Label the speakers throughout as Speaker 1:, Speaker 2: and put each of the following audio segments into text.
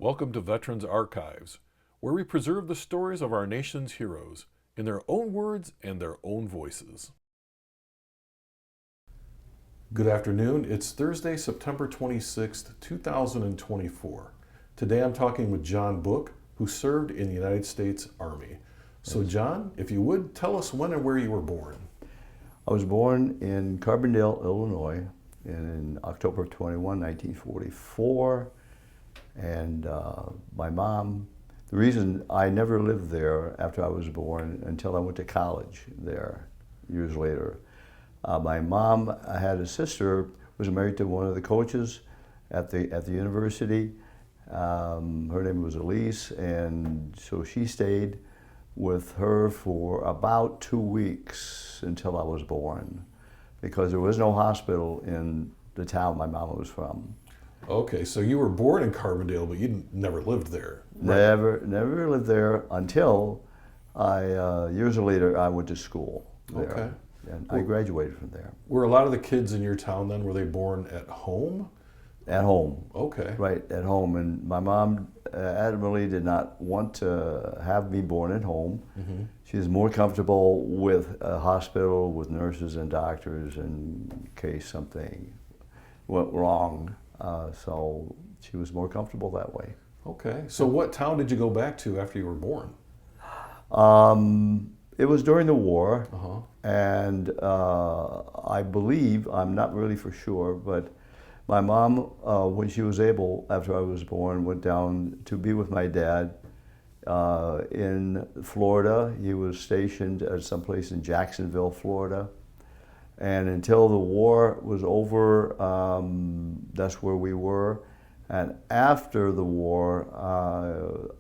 Speaker 1: Welcome to Veterans Archives, where we preserve the stories of our nation's heroes in their own words and their own voices. Good afternoon. It's Thursday, September 26th, 2024. Today I'm talking with John Book, who served in the United States Army. So John, if you would, tell us when and where you were born.
Speaker 2: I was born in Carbondale, Illinois, in October 21, 1944. And my mom, the reason I never lived there after I was born until I went to college there years later. My mom had a sister who was married to one of the coaches at the university. Her name was Elise, and so she stayed with her for about 2 weeks until I was born, because there was no hospital in the town my mom was from.
Speaker 1: Okay, so you were born in Carbondale, but you never lived there. Right?
Speaker 2: Never lived there until years later I went to school there.
Speaker 1: Okay.
Speaker 2: And I graduated from there.
Speaker 1: Were a lot of the kids in your town then, were they born at home?
Speaker 2: At home.
Speaker 1: Okay.
Speaker 2: Right, at home. And my mom adamantly did not want to have me born at home. Mm-hmm. She was more comfortable with a hospital, with nurses and doctors in case something went wrong. So she was more comfortable that way.
Speaker 1: Okay. So what town did you go back to after you were born?
Speaker 2: It was during the war.
Speaker 1: Uh-huh.
Speaker 2: And I believe, I'm not really for sure, but my mom, when she was able, after I was born, went down to be with my dad in Florida. He was stationed at some place in Jacksonville, Florida. And until the war was over, that's where we were. And after the war,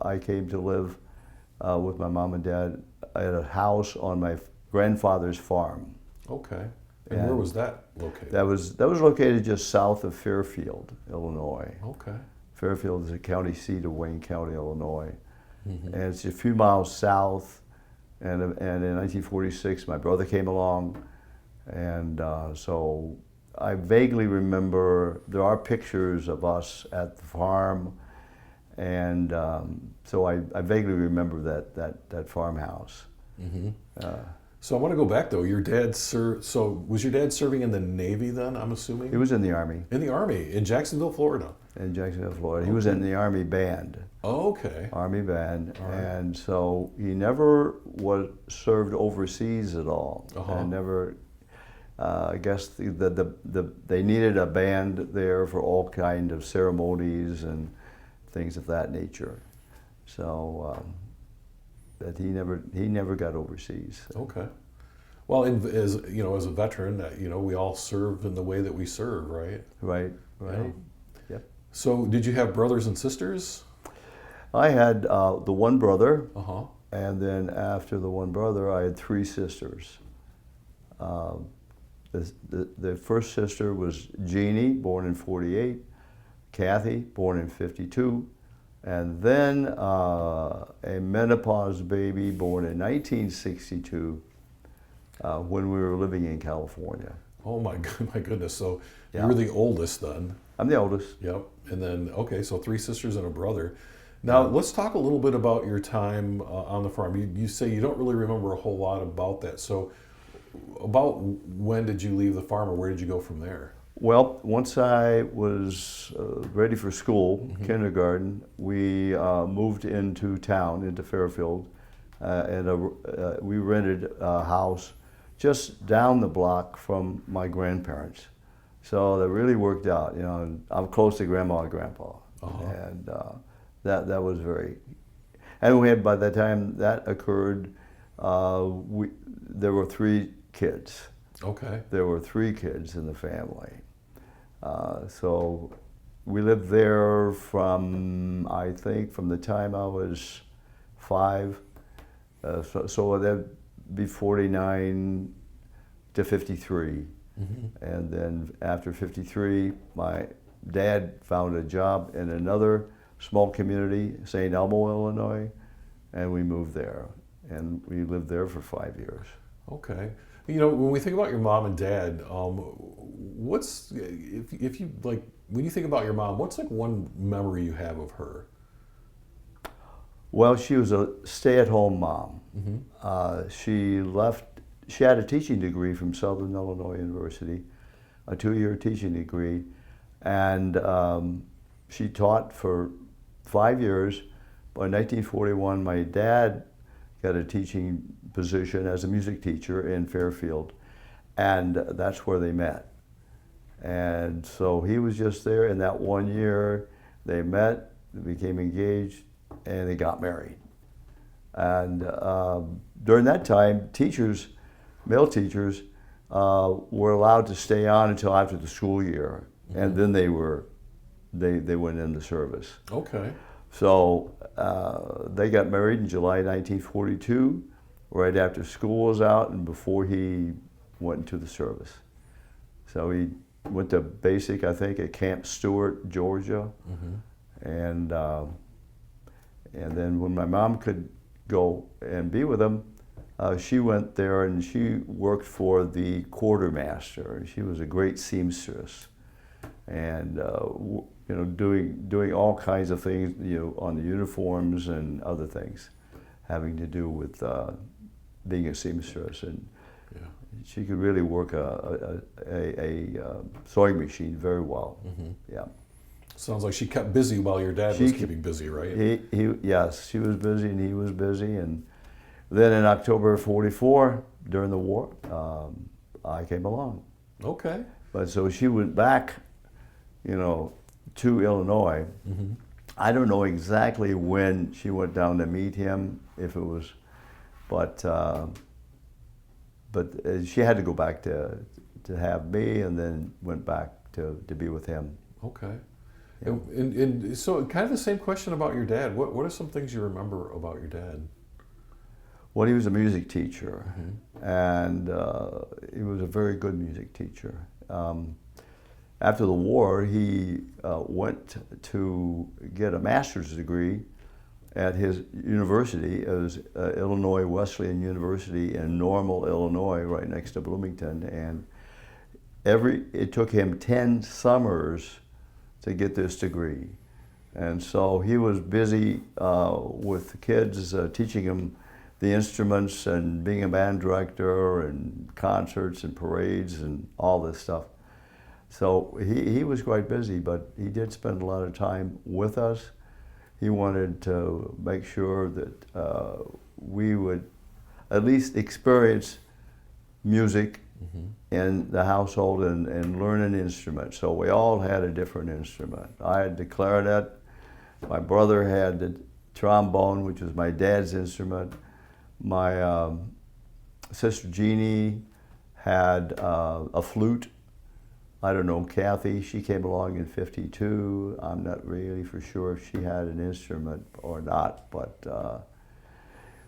Speaker 2: I came to live with my mom and dad at a house on my grandfather's farm.
Speaker 1: Okay. And where was that located?
Speaker 2: That was located just south of Fairfield, Illinois.
Speaker 1: Okay.
Speaker 2: Fairfield is the county seat of Wayne County, Illinois.
Speaker 1: Mm-hmm.
Speaker 2: And it's a few miles south. And in 1946, my brother came along. And so I vaguely remember, there are pictures of us at the farm. And so I vaguely remember that farmhouse.
Speaker 1: Mm-hmm. So I want to go back though. Your dad served. So was your dad serving in the Navy then? I'm assuming
Speaker 2: He was in the Army.
Speaker 1: in the Army in Jacksonville, Florida.
Speaker 2: In Jacksonville, Florida. He was in the Army band.
Speaker 1: Oh, okay.
Speaker 2: Army band,
Speaker 1: All right.
Speaker 2: and so he never was served overseas at all.
Speaker 1: Uh-huh.
Speaker 2: And never. I guess they needed a band there for all kind of ceremonies and things of that nature. So. That he never got overseas.
Speaker 1: Okay. Well, as a veteran, we all serve in the way that we serve, right?
Speaker 2: Right.
Speaker 1: Yeah.
Speaker 2: Yep.
Speaker 1: So, did you have brothers and sisters?
Speaker 2: I had the one brother,
Speaker 1: Uh-huh.
Speaker 2: and then after the one brother, I had three sisters. The first sister was Jeannie, born in '48. Kathy, born in '52. And then a menopause baby born in 1962 when we were living in California.
Speaker 1: Oh my goodness! So
Speaker 2: Yeah.
Speaker 1: you were the oldest then.
Speaker 2: I'm the oldest.
Speaker 1: Yep. And then so three sisters and a brother. Now let's talk a little bit about your time on the farm. You say you don't really remember a whole lot about that. So about when did you leave the farm, or where did you go from there?
Speaker 2: Well, once I was ready for school,
Speaker 1: Mm-hmm.
Speaker 2: kindergarten, we moved into town, into Fairfield, and we rented a house just down the block from my grandparents. So that really worked out. I'm close to Grandma and Grandpa,
Speaker 1: Uh-huh.
Speaker 2: and that was very. And we had, by the time that occurred, there were three kids.
Speaker 1: Okay.
Speaker 2: There were three kids in the family. So we lived there from the time I was 5. So that'd be 49 to 53. Mm-hmm. And then after 53, my dad found a job in another small community, St. Elmo, Illinois, and we moved there. And we lived there for 5 years.
Speaker 1: Okay. When we think about your mom and dad, what's if you like when you think about your mom, what's like one memory you have of her?
Speaker 2: Well, she was a stay-at-home mom. She left. She had a teaching degree from Southern Illinois University, a 2-year teaching degree, and she taught for 5 years. By 1941, my dad got a teaching position as a music teacher in Fairfield, and that's where they met. And so he was just there in that 1 year. They met, they became engaged, and they got married. And during that time, teachers, male teachers, were allowed to stay on until after the school year, and then they went into service.
Speaker 1: Okay.
Speaker 2: So they got married in July 1942, right after school was out and before he went into the service. So he went to basic, I think, at Camp Stewart, Georgia, and then when my mom could go and be with him, she went there and she worked for the quartermaster. She was a great seamstress, and you know, doing all kinds of things, you know, on the uniforms and other things, having to do with being a seamstress. And she could really work a sewing machine very well. Yeah.
Speaker 1: Sounds like she kept busy while your dad was keeping busy, right?
Speaker 2: Yes, she was busy and he was busy. And then in October of '44, during the war, I came along.
Speaker 1: Okay.
Speaker 2: But so she went back, you know, to Illinois. I don't know exactly when she went down to meet him, if it was, but she had to go back to have me, and then went back to be with him.
Speaker 1: Okay.
Speaker 2: Yeah.
Speaker 1: And so kind of the same question about your dad. What are some things you remember about your dad?
Speaker 2: Well, he was a music teacher, and he was a very good music teacher. After the war, he went to get a master's degree at his university. It was Illinois Wesleyan University in Normal, Illinois, right next to Bloomington. And it took him 10 summers to get this degree. And so he was busy with the kids, teaching them the instruments and being a band director and concerts and parades and all this stuff. So he was quite busy, but he did spend a lot of time with us. He wanted to make sure that we would at least experience music in the household and learn an instrument. So we all had a different instrument. I had the clarinet. My brother had the trombone, which was my dad's instrument. My sister Jeannie had a flute. I don't know, Kathy, she came along in '52. I'm not really for sure if she had an instrument or not, but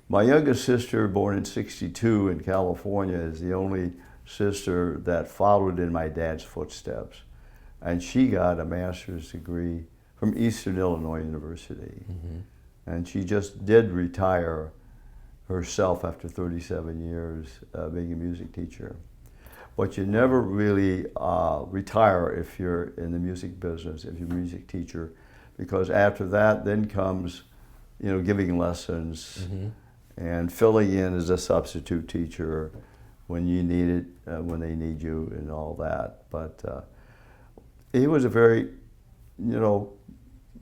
Speaker 2: my youngest sister, born in '62 in California, is the only sister that followed in my dad's footsteps. And she got a master's degree from Eastern Illinois University. And she just did retire herself after 37 years being a music teacher. But you never really retire if you're in the music business, if you're a music teacher, because after that then comes, you know, giving lessons and filling in as a substitute teacher when you need it, when they need you, and all that. But he was a very, you know,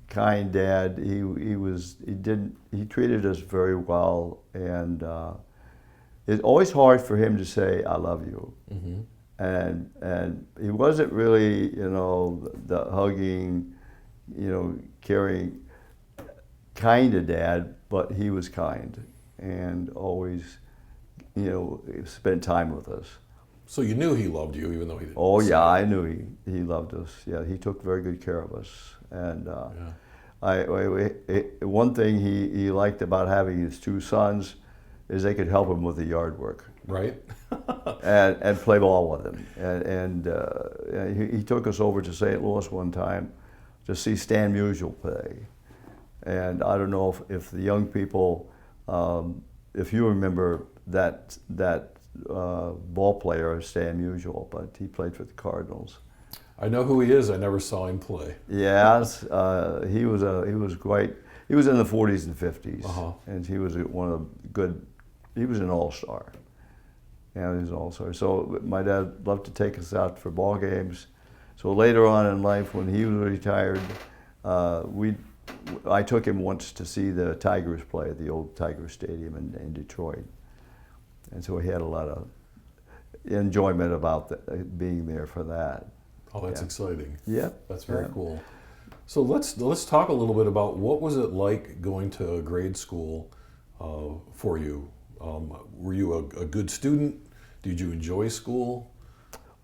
Speaker 2: kind dad. He treated us very well, and it's always hard for him to say "I love you," and he wasn't really, you know, the hugging, you know, caring kind of dad, but he was kind and always, you know, spent time with us.
Speaker 1: So you knew he loved you, even though he didn't.
Speaker 2: Oh yeah, I knew he loved us. Yeah, he took very good care of us, and one thing he liked about having his two sons is they could help him with the yard work.
Speaker 1: Right.
Speaker 2: and play ball with him. And he took us over to St. Louis one time to see Stan Musial play. And I don't know if the young people, if you remember that ball player, Stan Musial, but he played for the Cardinals.
Speaker 1: I know who he is. I never saw him play.
Speaker 2: Yes, he was quite. he was in the 40s and 50s,
Speaker 1: Uh-huh.
Speaker 2: and he was one of the good. He was an all-star. Yeah, he was an all-star. So my dad loved to take us out for ball games. So later on in life, when he was retired, I took him once to see the Tigers play at the old Tiger Stadium in Detroit, and so he had a lot of enjoyment about being there for that.
Speaker 1: Oh, that's
Speaker 2: Yeah.
Speaker 1: exciting.
Speaker 2: Yeah,
Speaker 1: That's very
Speaker 2: yeah.
Speaker 1: cool. So let's talk a little bit about what was it like going to grade school for you. Were you a good student? Did you enjoy school?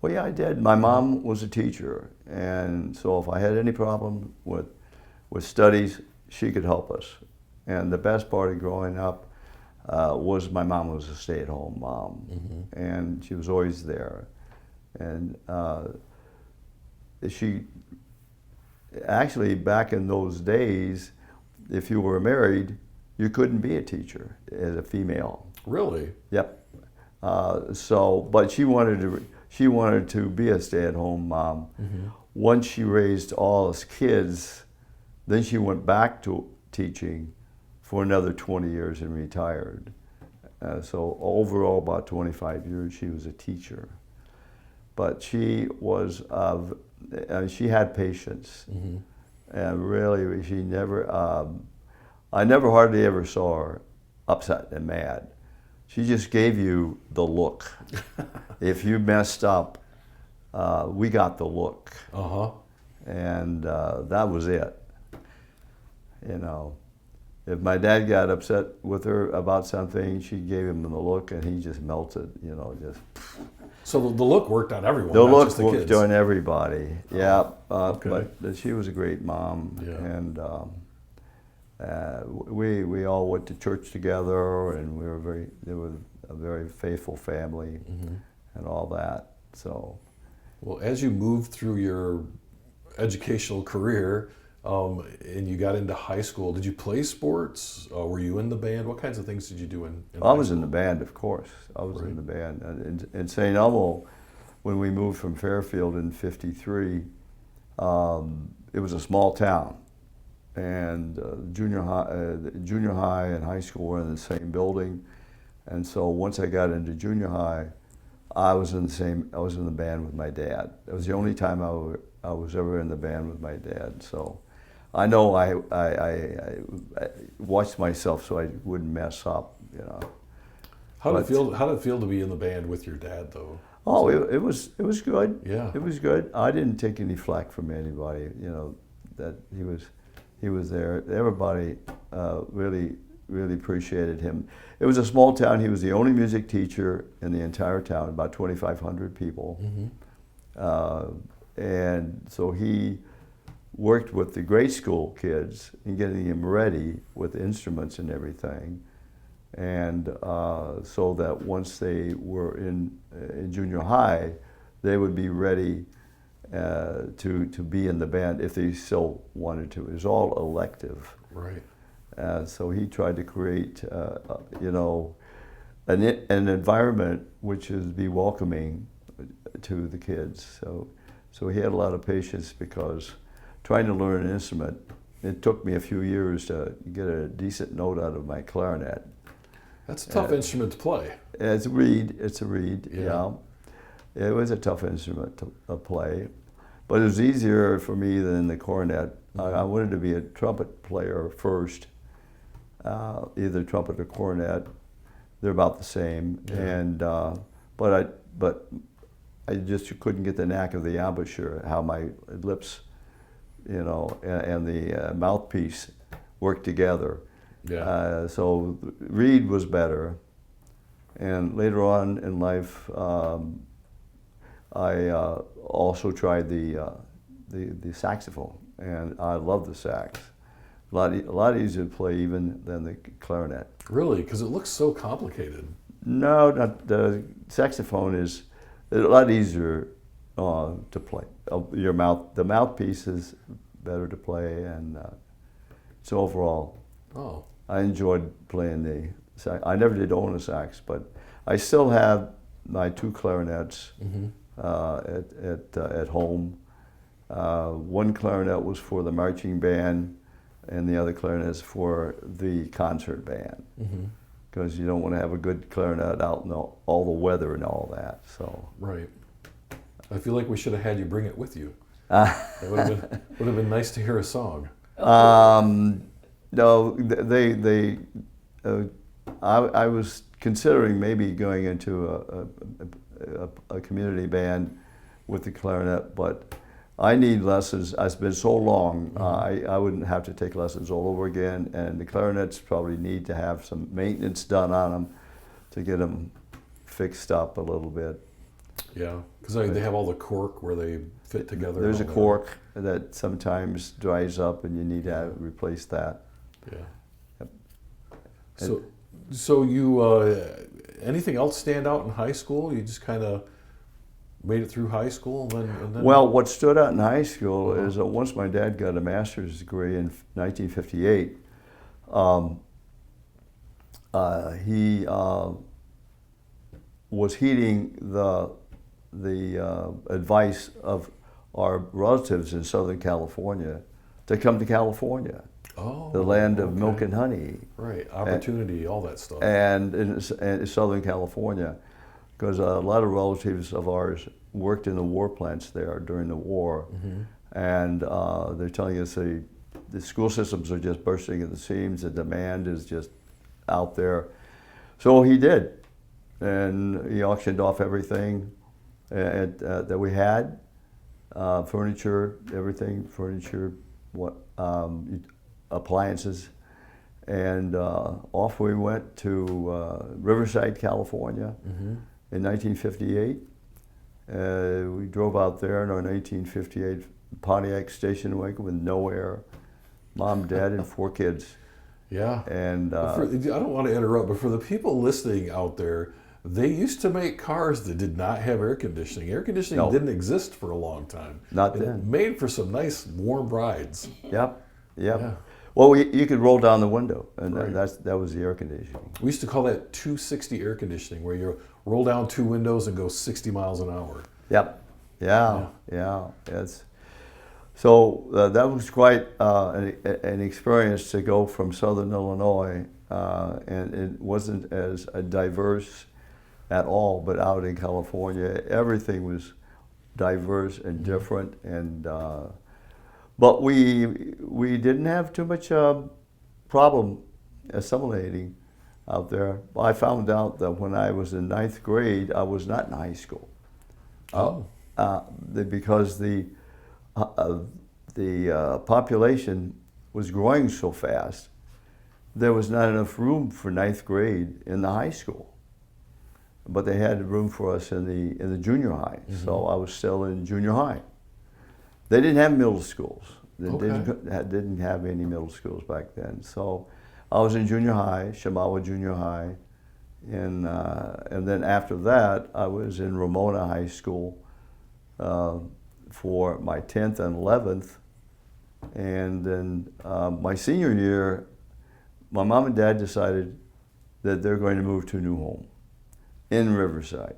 Speaker 2: Well, yeah, I did. My mom was a teacher, and so if I had any problem with studies, she could help us. And the best part of growing up was my mom was a stay-at-home mom, and she was always there. And she actually, back in those days, if you were married, you couldn't be a teacher as a female.
Speaker 1: Really?
Speaker 2: Yep. But she wanted to be a stay-at-home mom. Once she raised all us kids, then she went back to teaching for another 20 years and retired. So overall, about 25 years, she was a teacher. But she was, she had patience. And really, she never, I never hardly ever saw her upset and mad. She just gave you the look. If you messed up, we got the look.
Speaker 1: Uh-huh.
Speaker 2: And that was it. You know, if my dad got upset with her about something, she gave him the look, and he just melted. You know, just.
Speaker 1: So the look worked on everyone.
Speaker 2: The
Speaker 1: not
Speaker 2: look
Speaker 1: just the
Speaker 2: worked
Speaker 1: kids.
Speaker 2: on everybody. Yeah.
Speaker 1: Okay.
Speaker 2: But she was a great mom,
Speaker 1: Yeah.
Speaker 2: and we all went to church together, and they were a very faithful family, and all that. So.
Speaker 1: Well, as you moved through your educational career and you got into high school, did you play sports? Were you in the band? What kinds of things did you do in
Speaker 2: I
Speaker 1: high
Speaker 2: was
Speaker 1: school?
Speaker 2: in the band, of course. I was
Speaker 1: Right.
Speaker 2: in the band. And in St. Elmo, when we moved from Fairfield in '53, it was a small town. And junior high and high school were in the same building. And so once I got into junior high, I was in the band with my dad. It was the only time I was ever in the band with my dad. So I know I watched myself so I wouldn't mess up, you know.
Speaker 1: How did it feel to be in the band with your dad, though?
Speaker 2: Oh, it was good.
Speaker 1: Yeah.
Speaker 2: It was good. I didn't take any flack from anybody, you know, that he was there. Everybody really appreciated him. It was a small town. He was the only music teacher in the entire town, about 2,500 people. And so he worked with the grade school kids in getting them ready with instruments and everything. And so that once they were in junior high, they would be ready to be in the band if they still wanted to. It was all elective.
Speaker 1: Right.
Speaker 2: So he tried to create, you know, an environment which is be welcoming to the kids. So he had a lot of patience, because trying to learn an instrument, it took me a few years to get a decent note out of my clarinet.
Speaker 1: That's a tough instrument to play.
Speaker 2: It's a reed,
Speaker 1: Yeah.
Speaker 2: yeah. It was a tough instrument to play, but it was easier for me than the cornet. I wanted to be a trumpet player first, either trumpet or cornet. They're about the same,
Speaker 1: Yeah.
Speaker 2: and but I just couldn't get the knack of the embouchure, how my lips, you know, and the mouthpiece worked together.
Speaker 1: Yeah.
Speaker 2: So reed was better, and later on in life, I also tried the saxophone, and I love the sax. A lot easier to play even than the clarinet.
Speaker 1: Really? Because it looks so complicated.
Speaker 2: No, the saxophone is a lot easier to play. The mouthpiece is better to play, and so overall,
Speaker 1: Oh.
Speaker 2: I enjoyed playing the sax. I never did own a sax, but I still have my 2 clarinets at home. One clarinet was for the marching band, and the other clarinets for the concert band.
Speaker 1: Mm-hmm.
Speaker 2: Because you don't want to have a good clarinet out in all the weather and all that. So
Speaker 1: Right. I feel like we should have had you bring it with you. It would have been nice to hear a song.
Speaker 2: No, I was considering maybe going into a community band with the clarinet, but I need lessons. It's been so long, I wouldn't have to take lessons all over again, and the clarinets probably need to have some maintenance done on them to get them fixed up a little bit.
Speaker 1: Yeah, because they have all the cork where they fit together.
Speaker 2: There's a cork that sometimes dries up, and you need to replace that.
Speaker 1: Yeah.
Speaker 2: Yep.
Speaker 1: So you anything else stand out in high school? You just kind of made it through high school, and then.
Speaker 2: Well, what stood out in high school is that once my dad got a master's degree in 1958, he was heeding the advice of our relatives in Southern California to come to California, the land of milk and honey.
Speaker 1: Right, opportunity, all that stuff.
Speaker 2: And in Southern California, because a lot of relatives of ours worked in the war plants there during the war, and they're telling us the school systems are just bursting at the seams, the demand is just out there. So he did, and he auctioned off everything that we had, furniture, appliances, and off we went to Riverside, California in 1958. We drove out there in our 1958 Pontiac station wagon with no air, mom, dad, and 4 kids.
Speaker 1: Yeah.
Speaker 2: And
Speaker 1: I don't want to interrupt, but for the people listening out there, they used to make cars that did not have air conditioning. Air conditioning didn't exist for a long time.
Speaker 2: Not
Speaker 1: then.
Speaker 2: then.
Speaker 1: Made for some nice warm rides.
Speaker 2: Yep.
Speaker 1: Yeah.
Speaker 2: Well, you could roll down the window, and that was the air conditioning.
Speaker 1: We used to call that 260 air conditioning, where you roll down 2 windows and go 60 miles an hour.
Speaker 2: Yep. Yeah. It's, so that was quite an experience to go from Southern Illinois, and it wasn't as diverse at all, but out in California, everything was diverse and different, and but we didn't have too much problem assimilating out there. I found out that when I was in 9th grade, I was not in high school. Because the population was growing so fast, there was not enough room for 9th grade in the high school. But they had room for us in the junior high, so I was still in junior high. They didn't have middle schools. They didn't have any middle schools back then. So I was in junior high, Shamawa Junior High, and then after that, I was in Ramona High School for my 10th and 11th. And then my senior year, my mom and dad decided that they're going to move to a new home in Riverside.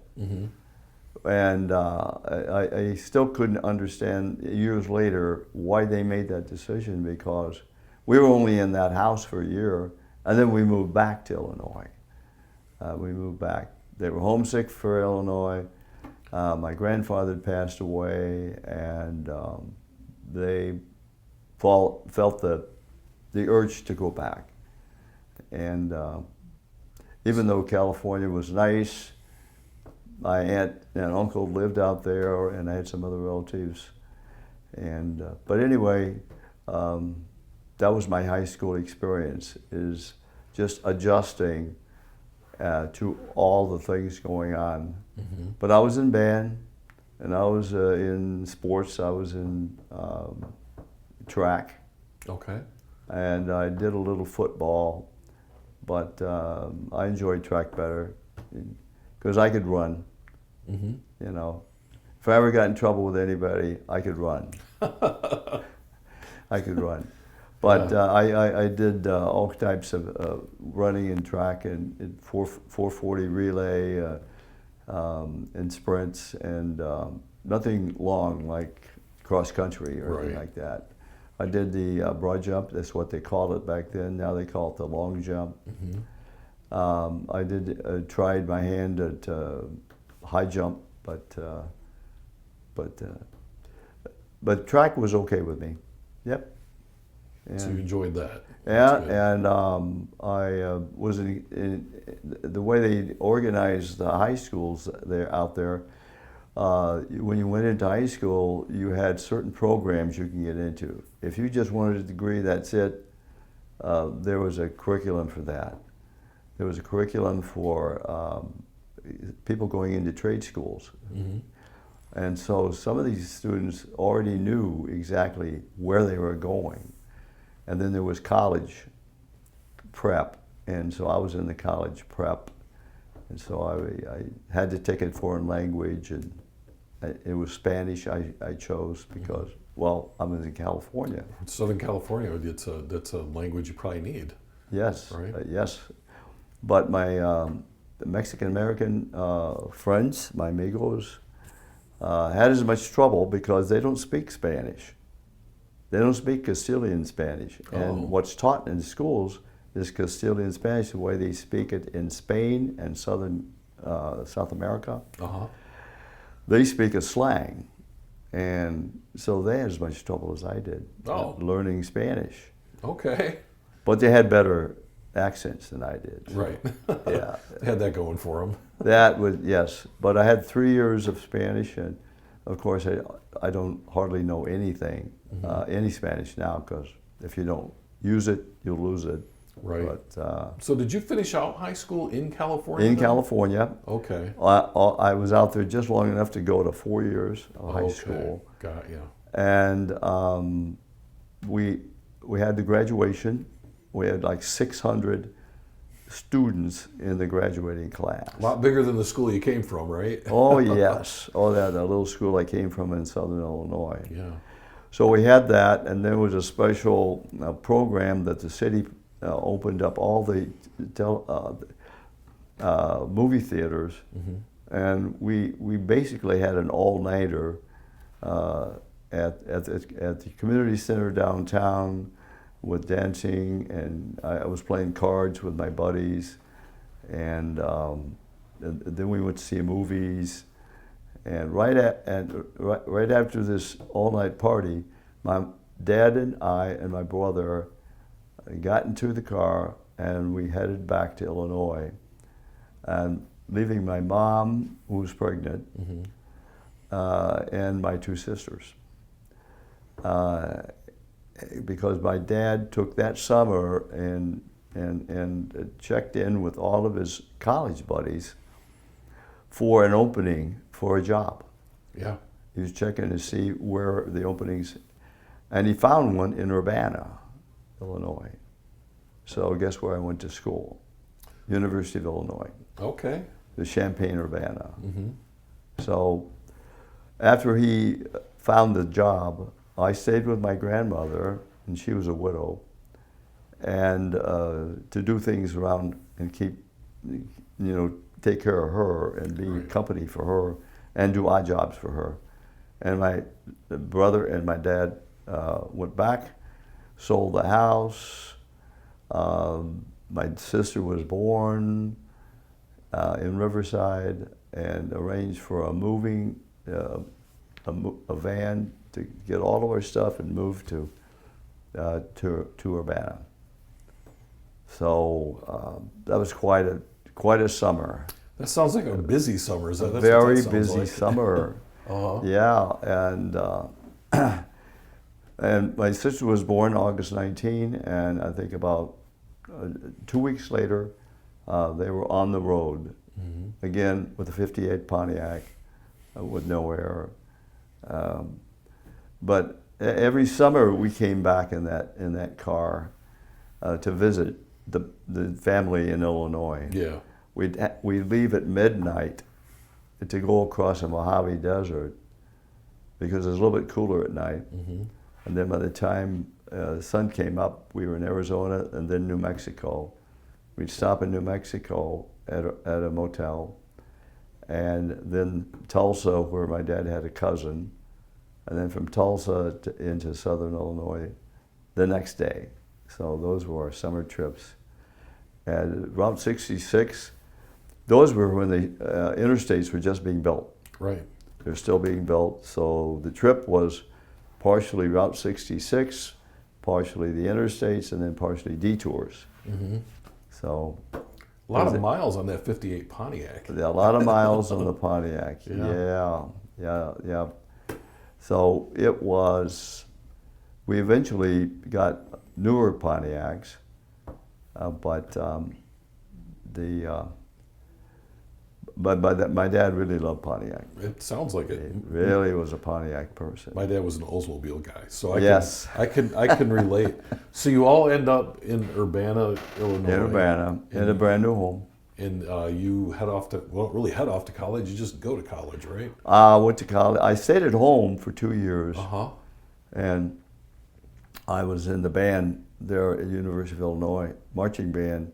Speaker 2: And I still couldn't understand years later why they made that decision, because we were only in that house for a year, and then we moved back to Illinois. We moved back. They were homesick for Illinois. My grandfather had passed away, and they felt the urge to go back. And even though California was nice, my aunt and uncle lived out there, and I had some other relatives. And but anyway, that was my high school experience, is just adjusting to all the things going on. But I was in band, and I was in sports. I was in track. Okay. And I did a little football, but I enjoyed track better because I could run. You know, if I ever got in trouble with anybody, I could run. I could run. But I did all types of running and track and 440 relay and sprints, and nothing long like cross country or anything like that. I did the broad jump. That's what they called it back then. Now they call it the long jump. I did tried my hand at high jump, but track was okay with me. Yep.
Speaker 1: So you enjoyed that.
Speaker 2: Yeah, and I was the way they organized the high schools out there. When you went into high school, you had certain programs you can get into. If you just wanted a degree, that's it. There was a curriculum for that. There was a curriculum for people going into trade schools. And so some of these students already knew exactly where they were going. And then there was college prep. And so I was in the college prep. And so I had to take a foreign language, and it was Spanish I chose because, well, I'm in California.
Speaker 1: Southern California, that's a language you probably need.
Speaker 2: Yes,
Speaker 1: right?
Speaker 2: Yes. But my Mexican-American friends, my amigos, had as much trouble because they don't speak Spanish. They don't speak Castilian Spanish. And what's taught in schools is Castilian Spanish, the way they speak it in Spain and South America. They speak a slang. And so they had as much trouble as I did learning Spanish.
Speaker 1: Okay.
Speaker 2: But they had better accents than I did.
Speaker 1: Right.
Speaker 2: Yeah.
Speaker 1: They had that going for them.
Speaker 2: That was, yes. But I had 3 years of Spanish, and of course I don't hardly know anything, any Spanish now, because if you don't use it, you'll lose it.
Speaker 1: Right.
Speaker 2: But,
Speaker 1: so did you finish out high school in California?
Speaker 2: In
Speaker 1: then?
Speaker 2: California.
Speaker 1: Okay.
Speaker 2: I was out there just long enough to go to 4 years of high school.
Speaker 1: Got you.
Speaker 2: And we had the graduation. We had like 600 students in the graduating class.
Speaker 1: A lot bigger than the school you came from, right?
Speaker 2: Oh, yes. Oh, that little school I came from in Southern Illinois.
Speaker 1: Yeah.
Speaker 2: So we had that, and there was a special program that the city opened up all the movie theaters, and we basically had an all-nighter at the community center downtown with dancing, and I was playing cards with my buddies, and then we went to see movies. And right after this all-night party, my dad and I and my brother got into the car, and we headed back to Illinois, and leaving my mom, who was pregnant, and my 2 sisters. Because my dad took that summer and checked in with all of his college buddies for an opening for a job.
Speaker 1: Yeah.
Speaker 2: He was checking to see where the openings, and he found one in Urbana, Illinois. So guess where I went to school? University of Illinois.
Speaker 1: Okay.
Speaker 2: The Champaign-Urbana. So after he found the job, I stayed with my grandmother, and she was a widow, and to do things around and keep, take care of her and be company for her and do odd jobs for her. And my brother and my dad went back, sold the house. My sister was born in Riverside, and arranged for a moving, a van to get all of our stuff and move to Urbana. So that was quite a summer.
Speaker 1: That sounds like a busy summer. Is that,
Speaker 2: a very busy summer.
Speaker 1: Yeah,
Speaker 2: and my sister was born August 19, and I think about 2 weeks later, they were on the road again with a '58 Pontiac with no air. But every summer we came back in that car to visit the family in Illinois.
Speaker 1: Yeah.
Speaker 2: We'd leave at midnight to go across the Mojave Desert because it was a little bit cooler at night. And then by the time the sun came up, we were in Arizona and then New Mexico. We'd stop in New Mexico at a motel, and then Tulsa, where my dad had a cousin, and then from Tulsa into Southern Illinois, the next day. So those were our summer trips. And Route 66, those were when the interstates were just being built.
Speaker 1: Right.
Speaker 2: They're still being built. So the trip was partially Route 66, partially the interstates, and then partially detours.
Speaker 1: Mm-hmm.
Speaker 2: So
Speaker 1: A lot of miles on that 58 Pontiac.
Speaker 2: a lot of miles on the Pontiac.
Speaker 1: Yeah.
Speaker 2: Yeah. So it was, we eventually got newer Pontiacs, but my dad really loved Pontiac.
Speaker 1: It sounds like it.
Speaker 2: He really was a Pontiac person.
Speaker 1: My dad was an Oldsmobile guy, so
Speaker 2: Yes.
Speaker 1: I can relate. So you all end up in Urbana, Illinois.
Speaker 2: In Urbana, in a brand new home.
Speaker 1: And you head off to, well, really head off to college. You just go to college, right?
Speaker 2: I went to college. I stayed at home for 2 years,
Speaker 1: Uh-huh.
Speaker 2: and I was in the band there at University of Illinois, marching band,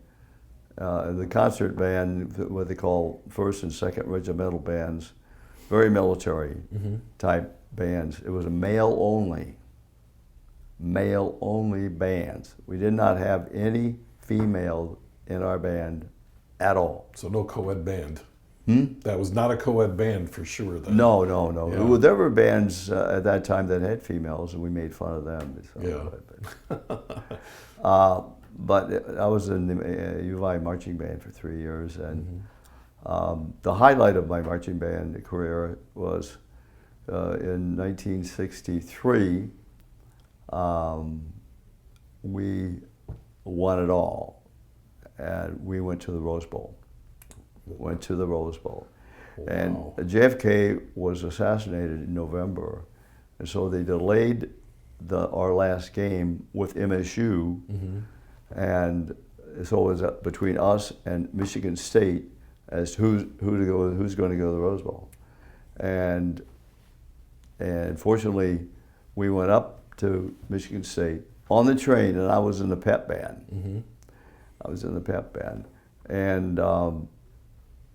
Speaker 2: the concert band, what they call first and second regimental bands, very military type bands. It was a male only bands. We did not have any female in our band at all.
Speaker 1: So no co-ed band. That was not a co-ed band for sure then.
Speaker 2: No.
Speaker 1: Yeah.
Speaker 2: Well, there were bands at that time that had females, and we made fun of them. So,
Speaker 1: Yeah.
Speaker 2: but I was in the U of I marching band for 3 years, and the highlight of my marching band career was in 1963. We won it all, and we went to the Rose Bowl. And
Speaker 1: Wow.
Speaker 2: JFK was assassinated in November, and so they delayed our last game with MSU, and so it was between us and Michigan State as who's going to go to the Rose Bowl, and fortunately we went up to Michigan State on the train, and I was in the pep band. And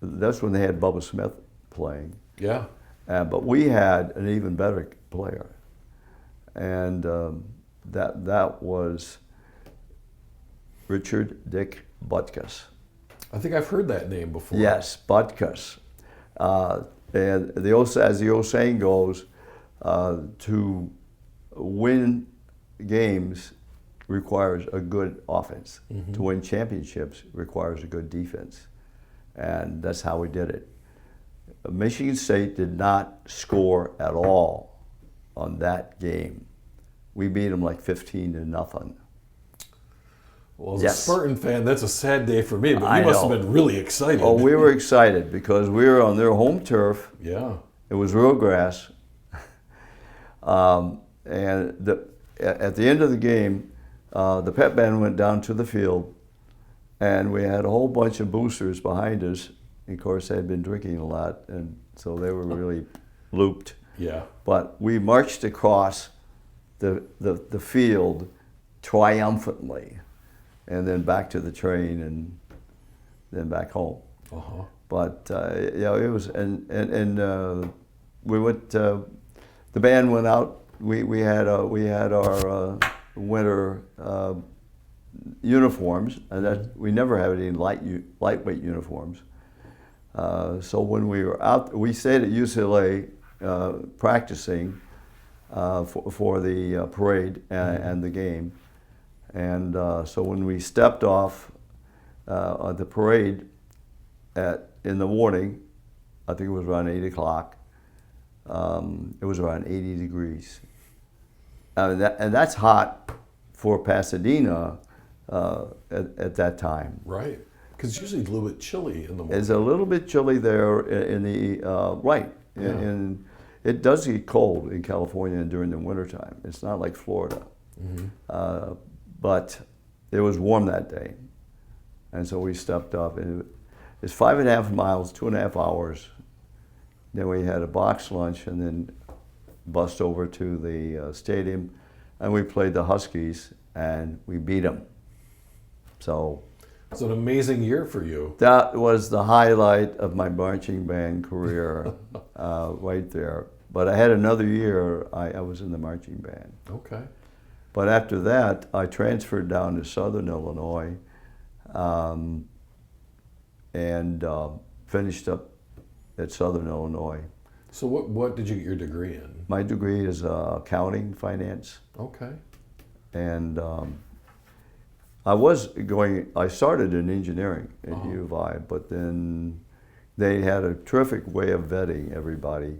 Speaker 2: that's when they had Bubba Smith playing.
Speaker 1: Yeah.
Speaker 2: But we had an even better player, and that was Richard Dick Butkus.
Speaker 1: I think I've heard that name before.
Speaker 2: Yes, Butkus. And as the old saying goes, to win games requires a good offense. To win championships requires a good defense. And that's how we did it. Michigan State did not score at all on that game. We beat them like 15-0.
Speaker 1: Well, as
Speaker 2: Yes.
Speaker 1: a Spartan fan, that's a sad day for me, but
Speaker 2: I
Speaker 1: you must
Speaker 2: know.
Speaker 1: have been really excited.
Speaker 2: Oh, we were excited because we were on their home turf.
Speaker 1: Yeah.
Speaker 2: It was real grass. And at the end of the game, the pep band went down to the field, and we had a whole bunch of boosters behind us. Of course, they had been drinking a lot, and so they were really looped.
Speaker 1: Yeah.
Speaker 2: But we marched across the field triumphantly, and then back to the train, and then back home.
Speaker 1: Uh-huh.
Speaker 2: But it was, and we went. The band went out. We had our winter uniforms, and that we never had any lightweight uniforms. So when we were out, we stayed at UCLA practicing for the parade and the game. And so when we stepped off at the parade in the morning, I think it was around 8 o'clock, it was around 80 degrees. And that's hot for Pasadena at that time.
Speaker 1: Right. Because it's usually a little bit chilly in the morning.
Speaker 2: It's a little bit chilly there in the, right.
Speaker 1: Yeah.
Speaker 2: And it does get cold in California during the wintertime. It's not like Florida. But it was warm that day. And so we stepped up. And it's 5.5 miles, 2.5 hours. Then we had a box lunch and then bussed over to the stadium. And we played the Huskies and we beat them. So
Speaker 1: It's an amazing year for you.
Speaker 2: that was the highlight of my marching band career right there. But I had another year, I was in the marching band.
Speaker 1: Okay.
Speaker 2: But after that, I transferred down to Southern Illinois and finished up at Southern Illinois.
Speaker 1: So what did you get your degree in?
Speaker 2: My degree is accounting, finance,
Speaker 1: Okay.
Speaker 2: and I started in engineering at U of I, but then they had a terrific way of vetting everybody.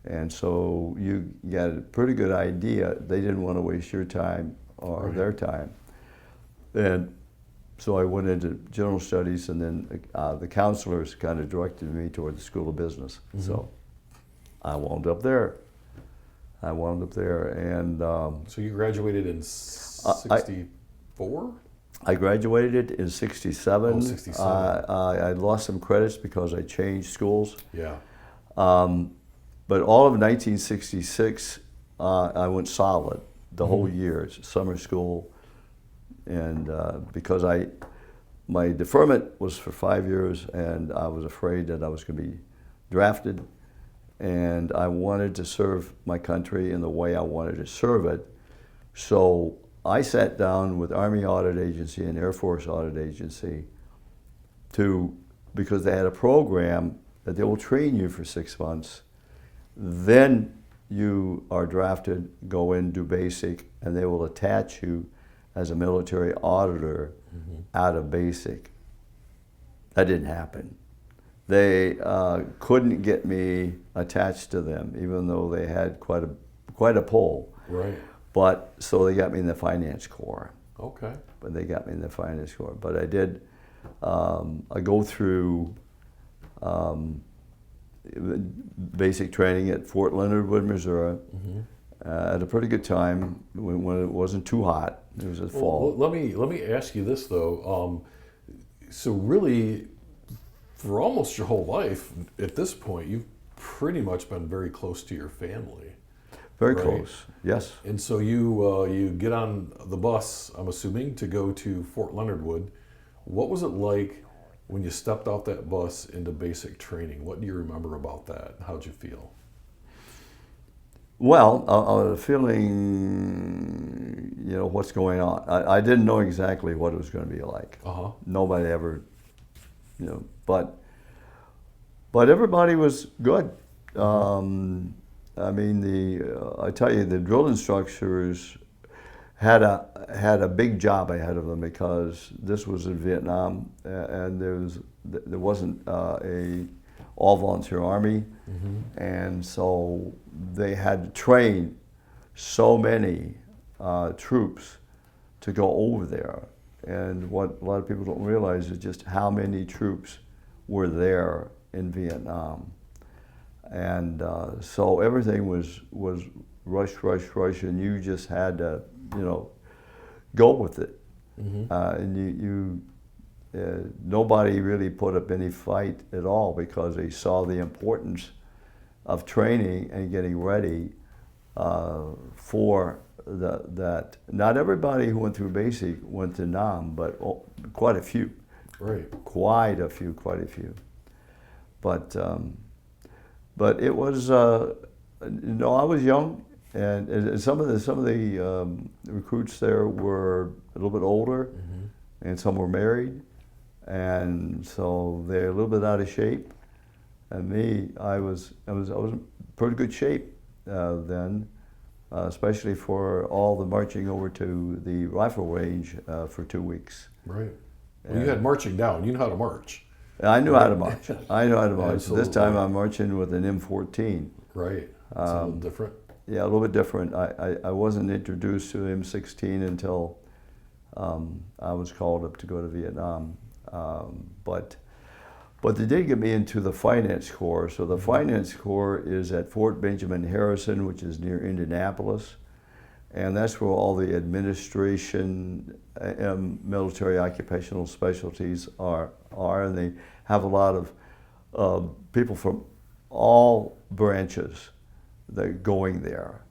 Speaker 2: And so you got a pretty good idea. They didn't want to waste your time or
Speaker 1: Right.
Speaker 2: their time. And so I went into general studies, and then the counselors kind of directed me toward the School of Business. So I wound up there. And
Speaker 1: So you graduated in 64?
Speaker 2: I graduated in '67.
Speaker 1: Oh, 67.
Speaker 2: I lost some credits because I changed schools.
Speaker 1: Yeah.
Speaker 2: But all of 1966, I went solid the whole year, summer school, and because my deferment was for 5 years, and I was afraid that I was going to be drafted, and I wanted to serve my country in the way I wanted to serve it. So I sat down with Army Audit Agency and Air Force Audit Agency because they had a program that they will train you for 6 months. Then you are drafted, go in, do basic, and they will attach you as a military auditor out of basic. That didn't happen. They couldn't get me attached to them, even though they had quite a pull.
Speaker 1: Right.
Speaker 2: But so they got me in the finance corps.
Speaker 1: Okay.
Speaker 2: But I did. I go through basic training at Fort Leonard Wood, Missouri, at a pretty good time when it wasn't too hot. It was a fall.
Speaker 1: Well, let me ask you this though. So really, for almost your whole life at this point, you've pretty much been very close to your family.
Speaker 2: Very
Speaker 1: right?
Speaker 2: close, yes.
Speaker 1: And so you get on the bus, I'm assuming, to go to Fort Leonard Wood. What was it like when you stepped off that bus into basic training? What do you remember about that? How'd you feel?
Speaker 2: Well, I was feeling, what's going on. I didn't know exactly what it was going to be like. Nobody ever, but everybody was good. I mean, I tell you, the drill instructors had a big job ahead of them because this was in Vietnam, and there wasn't a all-volunteer army, and so they had to train so many troops to go over there. And what a lot of people don't realize is just how many troops were there in Vietnam. And so everything was rush, and you just had to, go with it. And nobody really put up any fight at all because they saw the importance of training and getting ready for that. Not everybody who went through basic went to Nam, but quite a few.
Speaker 1: Right.
Speaker 2: Quite a few. But it was, I was young, and some of the recruits there were a little bit older, and some were married, and so they're a little bit out of shape. And me, I was in pretty good shape then, especially for all the marching over to the rifle range for 2 weeks.
Speaker 1: Right. Well, you had marching down. You know how to march.
Speaker 2: I knew how to march.
Speaker 1: Absolutely.
Speaker 2: This time I'm marching with an M14.
Speaker 1: Right. It's a little different.
Speaker 2: Yeah, a little bit different. I wasn't introduced to M16 until I was called up to go to Vietnam. But they did get me into the finance corps. So the finance corps is at Fort Benjamin Harrison, which is near Indianapolis. And that's where all the administration and military occupational specialties are. And they have a lot of people from all branches that are going there.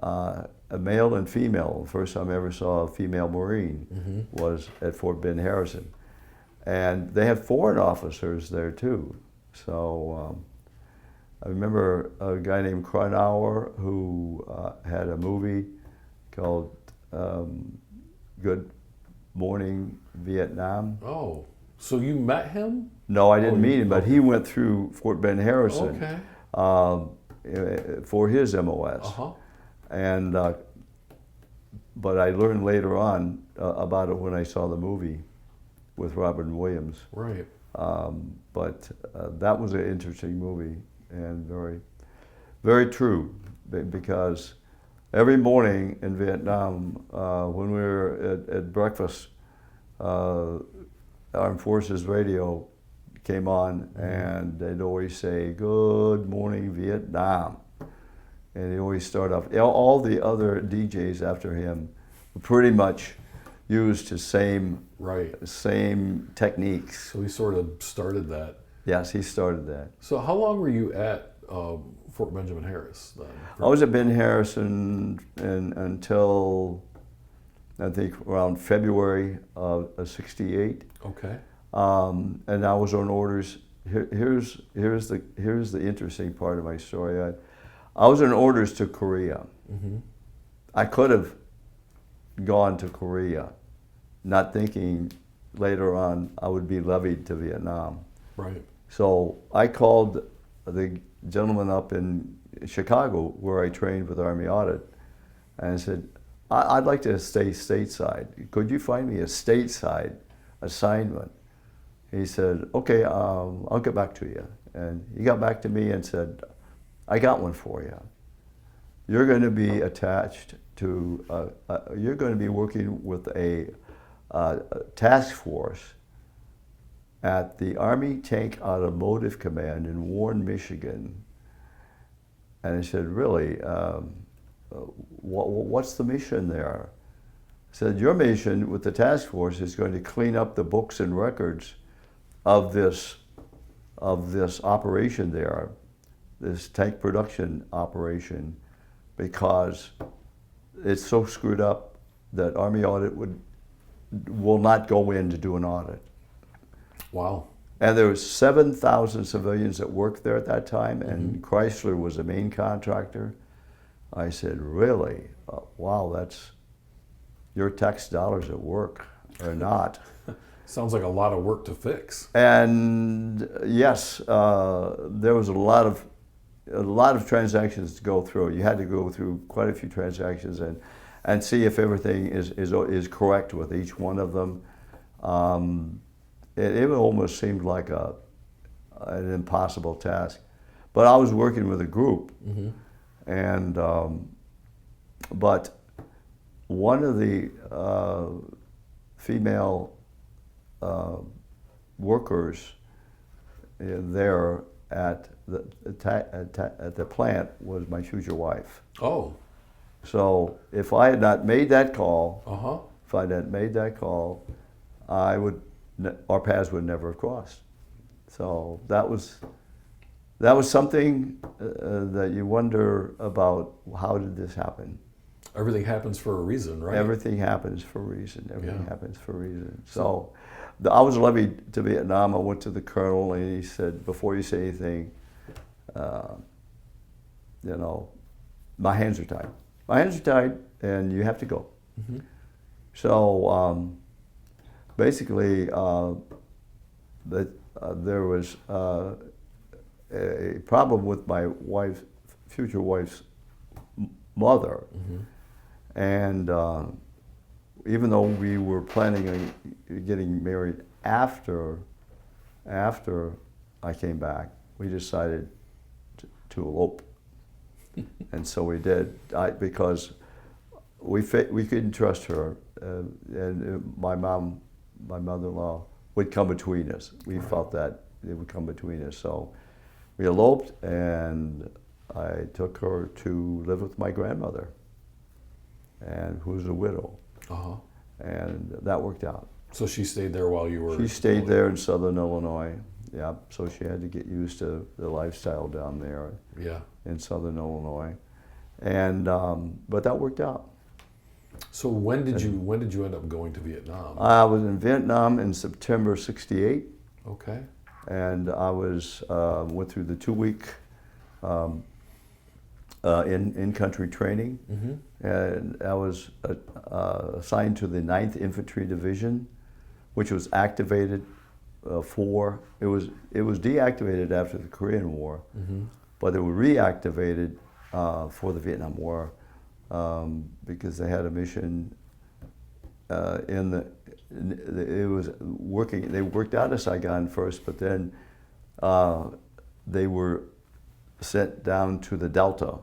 Speaker 2: A male and female. The first time I ever saw a female Marine was at Fort Ben Harrison. And they had foreign officers there too. So I remember a guy named Cronauer who had a movie called Good Morning Vietnam.
Speaker 1: Oh, so you met him?
Speaker 2: No, I didn't
Speaker 1: Oh,
Speaker 2: meet him, but he went through Fort Bend Harrison
Speaker 1: Okay.
Speaker 2: for his MOS.
Speaker 1: Uh-huh.
Speaker 2: And but I learned later on about it when I saw the movie with Robin Williams.
Speaker 1: Right.
Speaker 2: But that was an interesting movie and very, very true because every morning in Vietnam, when we were at breakfast, Armed Forces Radio came on and they'd always say, "Good morning, Vietnam." And they always start off, all the other DJs after him pretty much used the same techniques.
Speaker 1: So he sort of started that.
Speaker 2: Yes, he started that.
Speaker 1: So how long were you at Fort Benjamin Harris then?
Speaker 2: I was at Ben Harrison until I think around February of '68.
Speaker 1: Okay.
Speaker 2: And I was on orders. Here's the interesting part of my story. I was on orders to Korea.
Speaker 1: Mm-hmm.
Speaker 2: I could have gone to Korea, not thinking later on I would be levied to Vietnam.
Speaker 1: Right.
Speaker 2: So I called the gentleman up in Chicago where I trained with Army Audit and I said, I'd like to stay stateside. Could you find me a stateside assignment? He said, okay, I'll get back to you. And he got back to me and said, I got one for you. You're going to be attached to, you're going to be working with a task force at the Army Tank Automotive Command in Warren, Michigan. And I said, really, what's the mission there? I said, your mission with the task force is going to clean up the books and records of this operation there, this tank production operation, because it's so screwed up that Army Audit will not go in to do an audit.
Speaker 1: Wow.
Speaker 2: And there was 7,000 civilians that worked there at that time, and Chrysler was the main contractor. I said, really? Wow, that's your tax dollars at work, or not.
Speaker 1: Sounds like a lot of work to fix.
Speaker 2: And yes, there was a lot of transactions to go through. You had to go through quite a few transactions and see if everything is correct with each one of them. It almost seemed like an impossible task. But I was working with a group, and but one of the female workers there at the plant was my future wife.
Speaker 1: Oh.
Speaker 2: So if I had not made that call,
Speaker 1: Uh-huh.
Speaker 2: if I hadn't made that call, our paths would never have crossed. So that was something that you wonder about. How did this happen?
Speaker 1: Everything happens for a reason, right?
Speaker 2: Everything happens for a reason. Everything
Speaker 1: Yeah.
Speaker 2: happens for a reason. So I was levied to Vietnam. I went to the colonel and he said, before you say anything, my hands are tied. My hands are tied and you have to go. So basically, there was a problem with my future wife's mother. And even though we were planning on getting married after I came back, we decided to elope. And so we did, because we couldn't trust her, and my mother-in-law would come between us. We felt that it would come between us. So we eloped, and I took her to live with my grandmother, and who was a widow. And that worked out.
Speaker 1: So she stayed there while you were...
Speaker 2: She stayed there in Southern Illinois. Yeah, so she had to get used to the lifestyle down there.
Speaker 1: Yeah.
Speaker 2: In Southern Illinois, and but that worked out.
Speaker 1: So when did you end up going to Vietnam?
Speaker 2: I was in Vietnam in September '68.
Speaker 1: Okay.
Speaker 2: And I went through the 2-week in-country training. And I was assigned to the 9th Infantry Division, which was activated it was deactivated after the Korean War, but they were reactivated for the Vietnam War because they had a mission it was working. They worked out of Saigon first, but then they were sent down to the Delta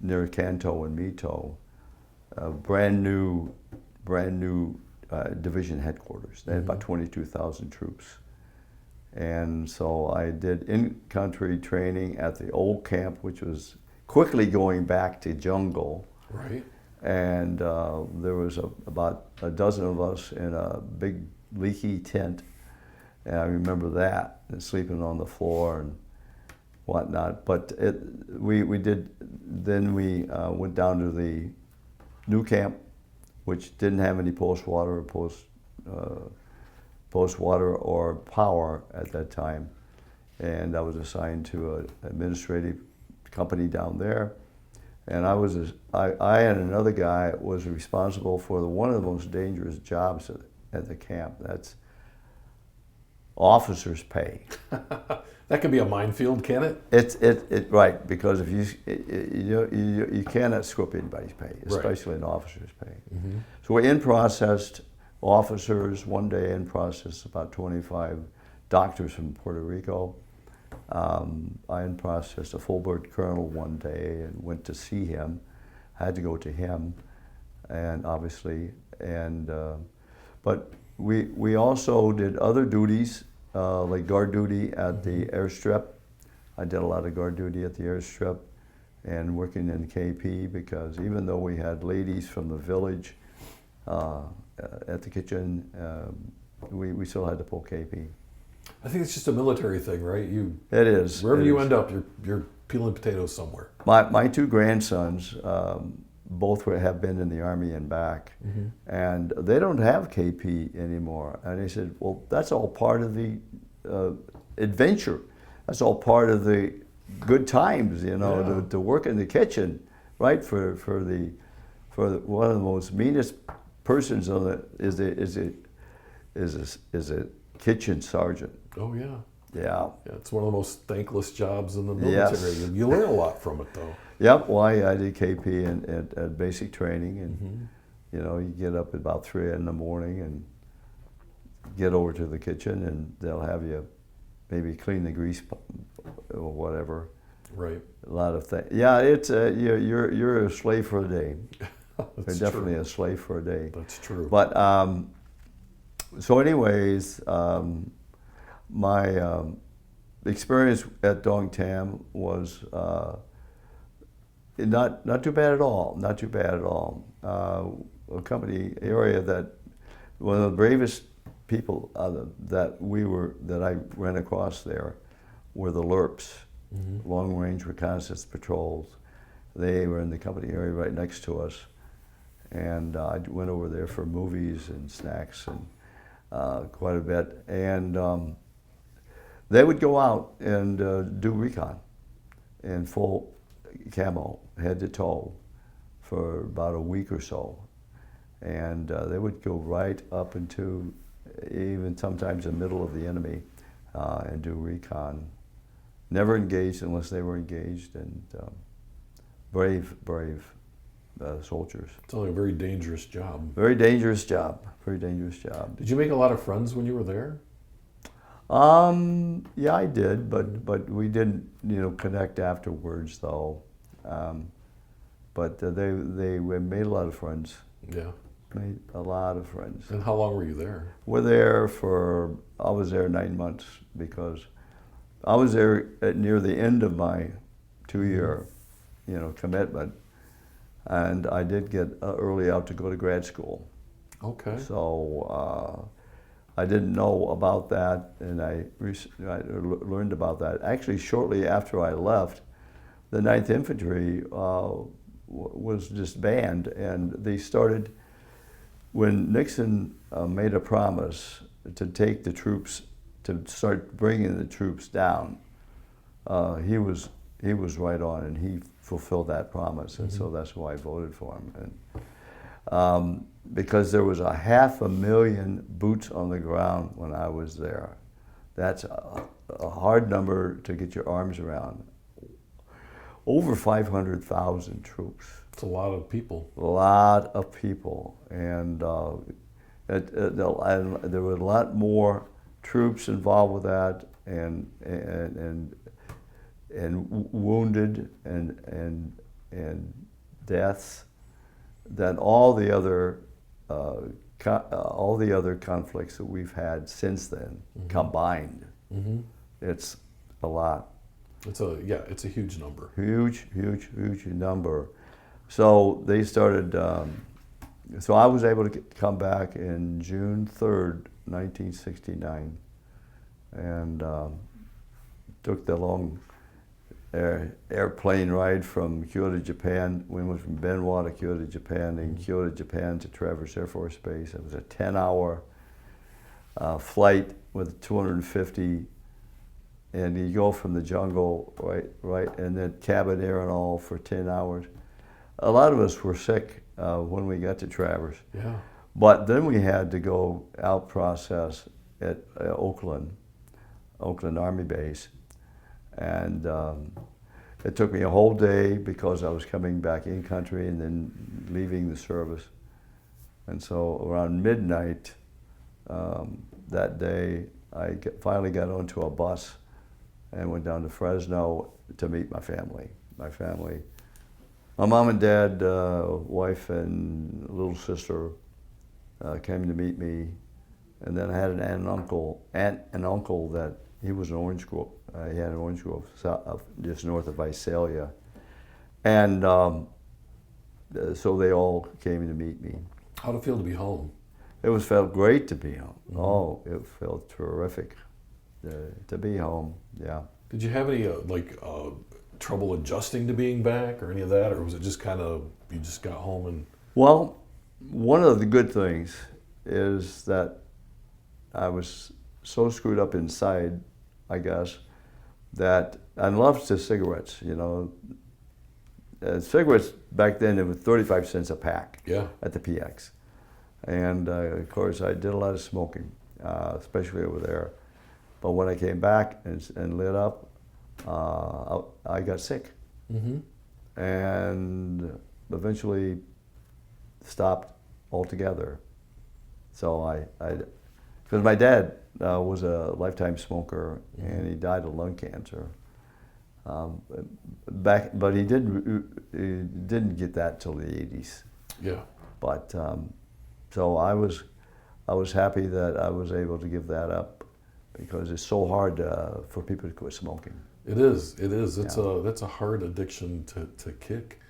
Speaker 2: near Canto and Mito, brand new division headquarters. They had about 22,000 troops. And so I did in-country training at the old camp, which was quickly going back to jungle.
Speaker 1: Right.
Speaker 2: And there was about a dozen of us in a big leaky tent. And I remember that, and sleeping on the floor and whatnot. But then we went down to the new camp, which didn't have any post-water or power at that time. And I was assigned to an administrative company down there. And I and another guy was responsible for one of the most dangerous jobs at the camp. That's officers' pay.
Speaker 1: That can be a minefield, can it?
Speaker 2: It's right, because if you cannot screw up anybody's pay, especially an officer's pay. So we in-processed officers one day, in-processed about 25 doctors from Puerto Rico. I in-processed a full-bird colonel one day and went to see him. I had to go to him, and obviously, but we also did other duties, like guard duty at the airstrip. I did a lot of guard duty at the airstrip and working in KP, because even though we had ladies from the village at the kitchen, we still had to pull KP.
Speaker 1: I think it's just a military thing, right?
Speaker 2: It is.
Speaker 1: Wherever you end up, you're peeling potatoes somewhere.
Speaker 2: My two grandsons both have been in the Army and back, and they don't have KP anymore. And they said, well, that's all part of the adventure. That's all part of the good times, to work in the kitchen, right? For one of the most meanest persons on is a kitchen sergeant.
Speaker 1: Oh yeah.
Speaker 2: Yeah.
Speaker 1: It's one of the most thankless jobs in the military.
Speaker 2: Yes.
Speaker 1: You learn a lot from it, though.
Speaker 2: Yep. Well, I did KP at basic training, and you get up at about 3 in the morning and get over to the kitchen, and they'll have you maybe clean the grease or whatever.
Speaker 1: Right.
Speaker 2: A lot of things. Yeah, it's you're a slave for a day.
Speaker 1: That's
Speaker 2: You're definitely
Speaker 1: true.
Speaker 2: a slave for a day.
Speaker 1: That's true.
Speaker 2: But so, anyways, my experience at Dong Tam was not too bad at all. Not too bad at all. A company area that one of the bravest people that I ran across there were the LRPs, Long Range Reconnaissance Patrols. They were in the company area right next to us, and I went over there for movies and snacks and quite a bit. And they would go out and do recon in full camo, head to toe, for about a week or so. And they would go right up into even sometimes the middle of the enemy and do recon. Never engaged unless they were engaged, and brave soldiers.
Speaker 1: It's only a very dangerous job.
Speaker 2: Very dangerous job. Very dangerous job.
Speaker 1: Did you make a lot of friends when you were there?
Speaker 2: Yeah, I did, but we didn't, connect afterwards though. But they made a lot of friends.
Speaker 1: Yeah.
Speaker 2: Made a lot of friends.
Speaker 1: And how long were you there?
Speaker 2: I was there 9 months, because I was there near the end of my 2-year, commitment, and I did get early out to go to grad school.
Speaker 1: Okay.
Speaker 2: So I didn't know about that, and I learned about that. Actually, shortly after I left, the 9th Infantry was disbanded, and they started, when Nixon made a promise to take the troops, to start bringing the troops down, he was he was right on, and he fulfilled that promise, and so that's why I voted for him. And because there was 500,000 boots on the ground when I was there. That's a hard number to get your arms around. Over 500,000 troops.
Speaker 1: It's a lot of people.
Speaker 2: A lot of people, and there were a lot more troops involved with that, and wounded and deaths than all the other conflicts that we've had since then combined. It's a lot.
Speaker 1: It's a huge number.
Speaker 2: Huge number. So they started. So I was able to come back in June 3rd, 1969, and took the long airplane ride from Kyoto, Japan. We went from Benoit to Kyoto, Japan, and Kyoto, Japan to Traverse Air Force Base. It was a 10-hour flight with 250, and you go from the jungle, right, and then cabin air and all for 10 hours. A lot of us were sick when we got to Traverse.
Speaker 1: Yeah.
Speaker 2: But then we had to go out process at Oakland Army Base. And it took me a whole day because I was coming back in country and then leaving the service. And so around midnight that day, I finally got onto a bus and went down to Fresno to meet my family. My mom and dad, wife and little sister came to meet me. And then I had an aunt and uncle that he was an orange grove. He had an orange grove just north of Visalia. And so they all came to meet me.
Speaker 1: How'd it feel to be home?
Speaker 2: It felt great to be home. Oh, it felt terrific to be home, yeah.
Speaker 1: Did you have any trouble adjusting to being back or any of that? Or was it just kind of, you just got home and...
Speaker 2: Well, one of the good things is that I was so screwed up inside, I guess, that I loved the cigarettes, you know. Cigarettes back then, it was 35 cents a pack at the PX. And of course, I did a lot of smoking, especially over there. But when I came back and lit up, I got sick. And eventually stopped altogether. So because my dad was a lifetime smoker, and he died of lung cancer. But he didn't get that till the 80s.
Speaker 1: Yeah.
Speaker 2: But so I was happy that I was able to give that up, because it's so hard for people to quit smoking.
Speaker 1: It is. That's a hard addiction to kick.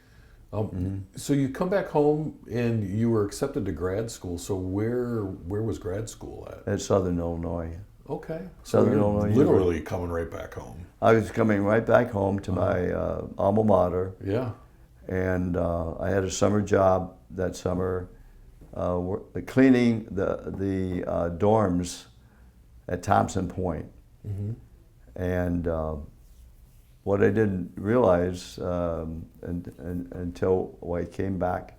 Speaker 1: So you come back home and you were accepted to grad school. So where was grad school at?
Speaker 2: At Southern Illinois.
Speaker 1: Okay.
Speaker 2: Southern Illinois.
Speaker 1: Literally coming right back home.
Speaker 2: I was coming right back home to my alma mater.
Speaker 1: Yeah.
Speaker 2: And I had a summer job that summer, cleaning the dorms at Thompson Point. And what I didn't realize until I came back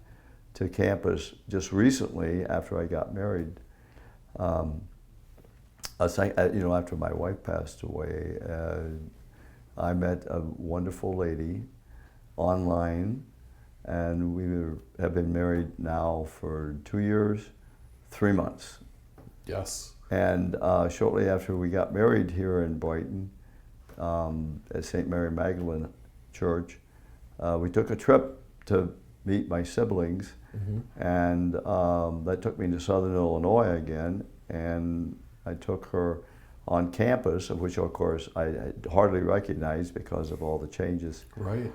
Speaker 2: to campus just recently after I got married, after my wife passed away, I met a wonderful lady online, and we have been married now for 2 years, 3 months.
Speaker 1: Yes.
Speaker 2: And shortly after we got married here in Brighton, at St. Mary Magdalene Church, we took a trip to meet my siblings, and that took me to Southern Illinois again, and I took her on campus, which of course I hardly recognized because of all the changes.
Speaker 1: Right.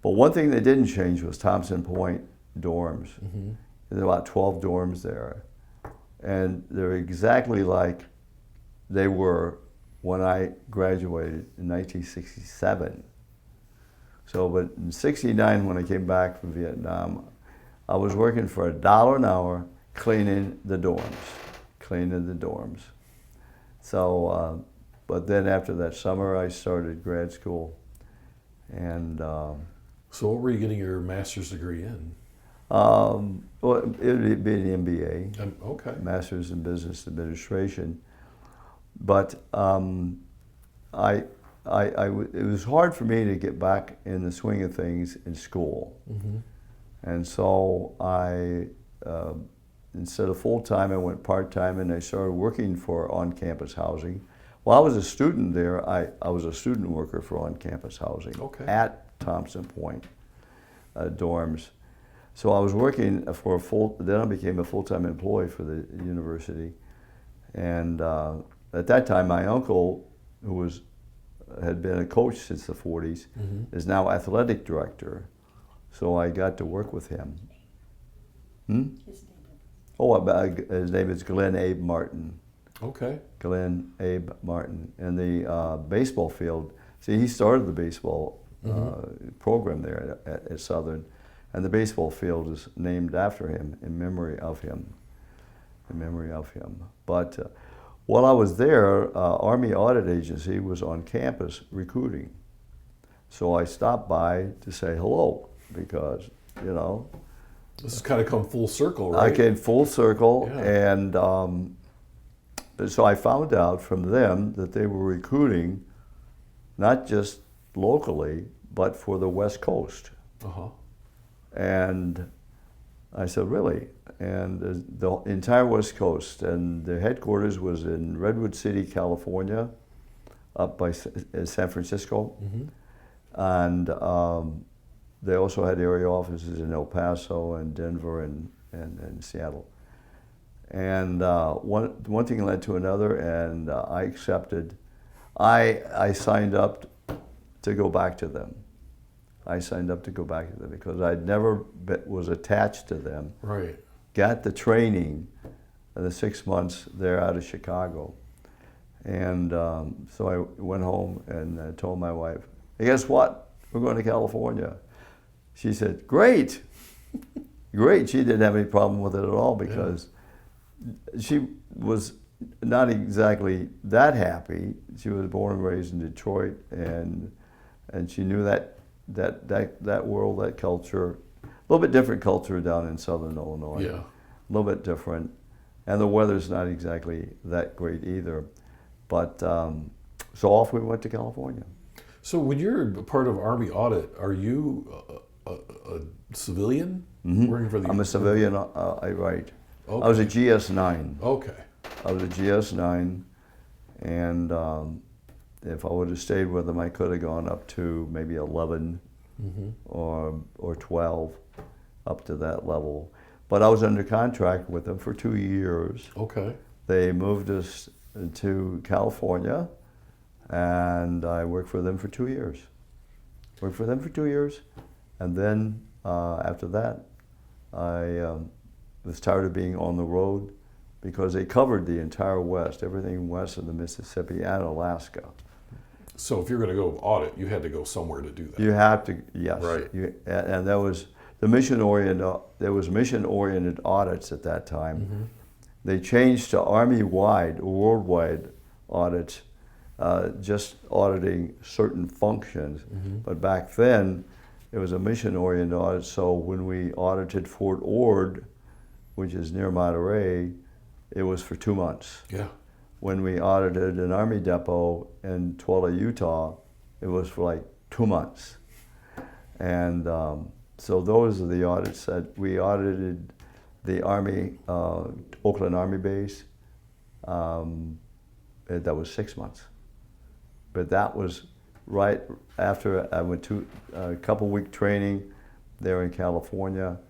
Speaker 2: But one thing that didn't change was Thompson Point dorms. There are about 12 dorms there, and they're exactly like they were when I graduated in 1967. So, but in '69, when I came back from Vietnam, I was working for $1 an hour cleaning the dorms. So, but then after that summer, I started grad school And
Speaker 1: So what were you getting your master's degree in?
Speaker 2: well, it would be an MBA,
Speaker 1: Okay.
Speaker 2: Master's in Business Administration. But it was hard for me to get back in the swing of things in school.
Speaker 1: Mm-hmm.
Speaker 2: And so instead of full-time, I went part-time, and I started working for on-campus housing. While I was a student there, I was a student worker for on-campus housing at Thompson Point dorms. So I was working then I became a full-time employee for the university. And at that time, my uncle, who had been a coach since the 40s,
Speaker 1: Mm-hmm.
Speaker 2: is now athletic director. So I got to work with him. His name is Glenn Abe Martin.
Speaker 1: Okay.
Speaker 2: Glenn Abe Martin. And the baseball field, see, he started the baseball program there at Southern, and the baseball field is named after him, in memory of him. But while I was there, Army Audit Agency was on campus recruiting. So I stopped by to say hello, because,
Speaker 1: This has kind of come full circle, right?
Speaker 2: I came full circle,
Speaker 1: Yeah.
Speaker 2: and so I found out from them that they were recruiting not just locally, but for the West Coast.
Speaker 1: Uh-huh.
Speaker 2: And I said, really? And the entire West Coast, and their headquarters was in Redwood City, California, up by San Francisco.
Speaker 1: Mm-hmm.
Speaker 2: And they also had area offices in El Paso and Denver and Seattle. And one thing led to another, and I accepted. I signed up to go back to them. Because I'd never was attached to them.
Speaker 1: Right.
Speaker 2: Got the training in the 6 months there out of Chicago. And so I went home and told my wife, hey, guess what? We're going to California. She said, great. Great. She didn't have any problem with it at all, because she was not exactly that happy. She was born and raised in Detroit, and she knew that world, that culture, a little bit different culture down in Southern Illinois.
Speaker 1: Yeah.
Speaker 2: A little bit different. And the weather's not exactly that great either. But so off we went to California.
Speaker 1: So when you're a part of Army Audit, are you a civilian working for the?
Speaker 2: I'm a civilian, right.
Speaker 1: Okay.
Speaker 2: I was a GS-9.
Speaker 1: Okay.
Speaker 2: I was a GS-9, and if I would have stayed with them, I could have gone up to maybe 11 or 12, up to that level. But I was under contract with them for 2 years.
Speaker 1: Okay.
Speaker 2: They moved us to California, and I worked for them for 2 years. And then after that, I was tired of being on the road, because they covered the entire West, everything west of the Mississippi and Alaska.
Speaker 1: So if you're going to go audit, you had to go somewhere to do that.
Speaker 2: You have to, yes.
Speaker 1: Right.
Speaker 2: And there was the mission-oriented audits at that time. They changed to Army-wide, worldwide audits, just auditing certain functions. But back then, it was a mission-oriented audit. So when we audited Fort Ord, which is near Monterey, it was for 2 months.
Speaker 1: Yeah.
Speaker 2: When we audited an Army depot in Tuala, Utah, it was for like 2 months. And so those are the audits that we audited. The Army, Oakland Army Base, that was 6 months. But that was right after I went to a couple-week training there in California.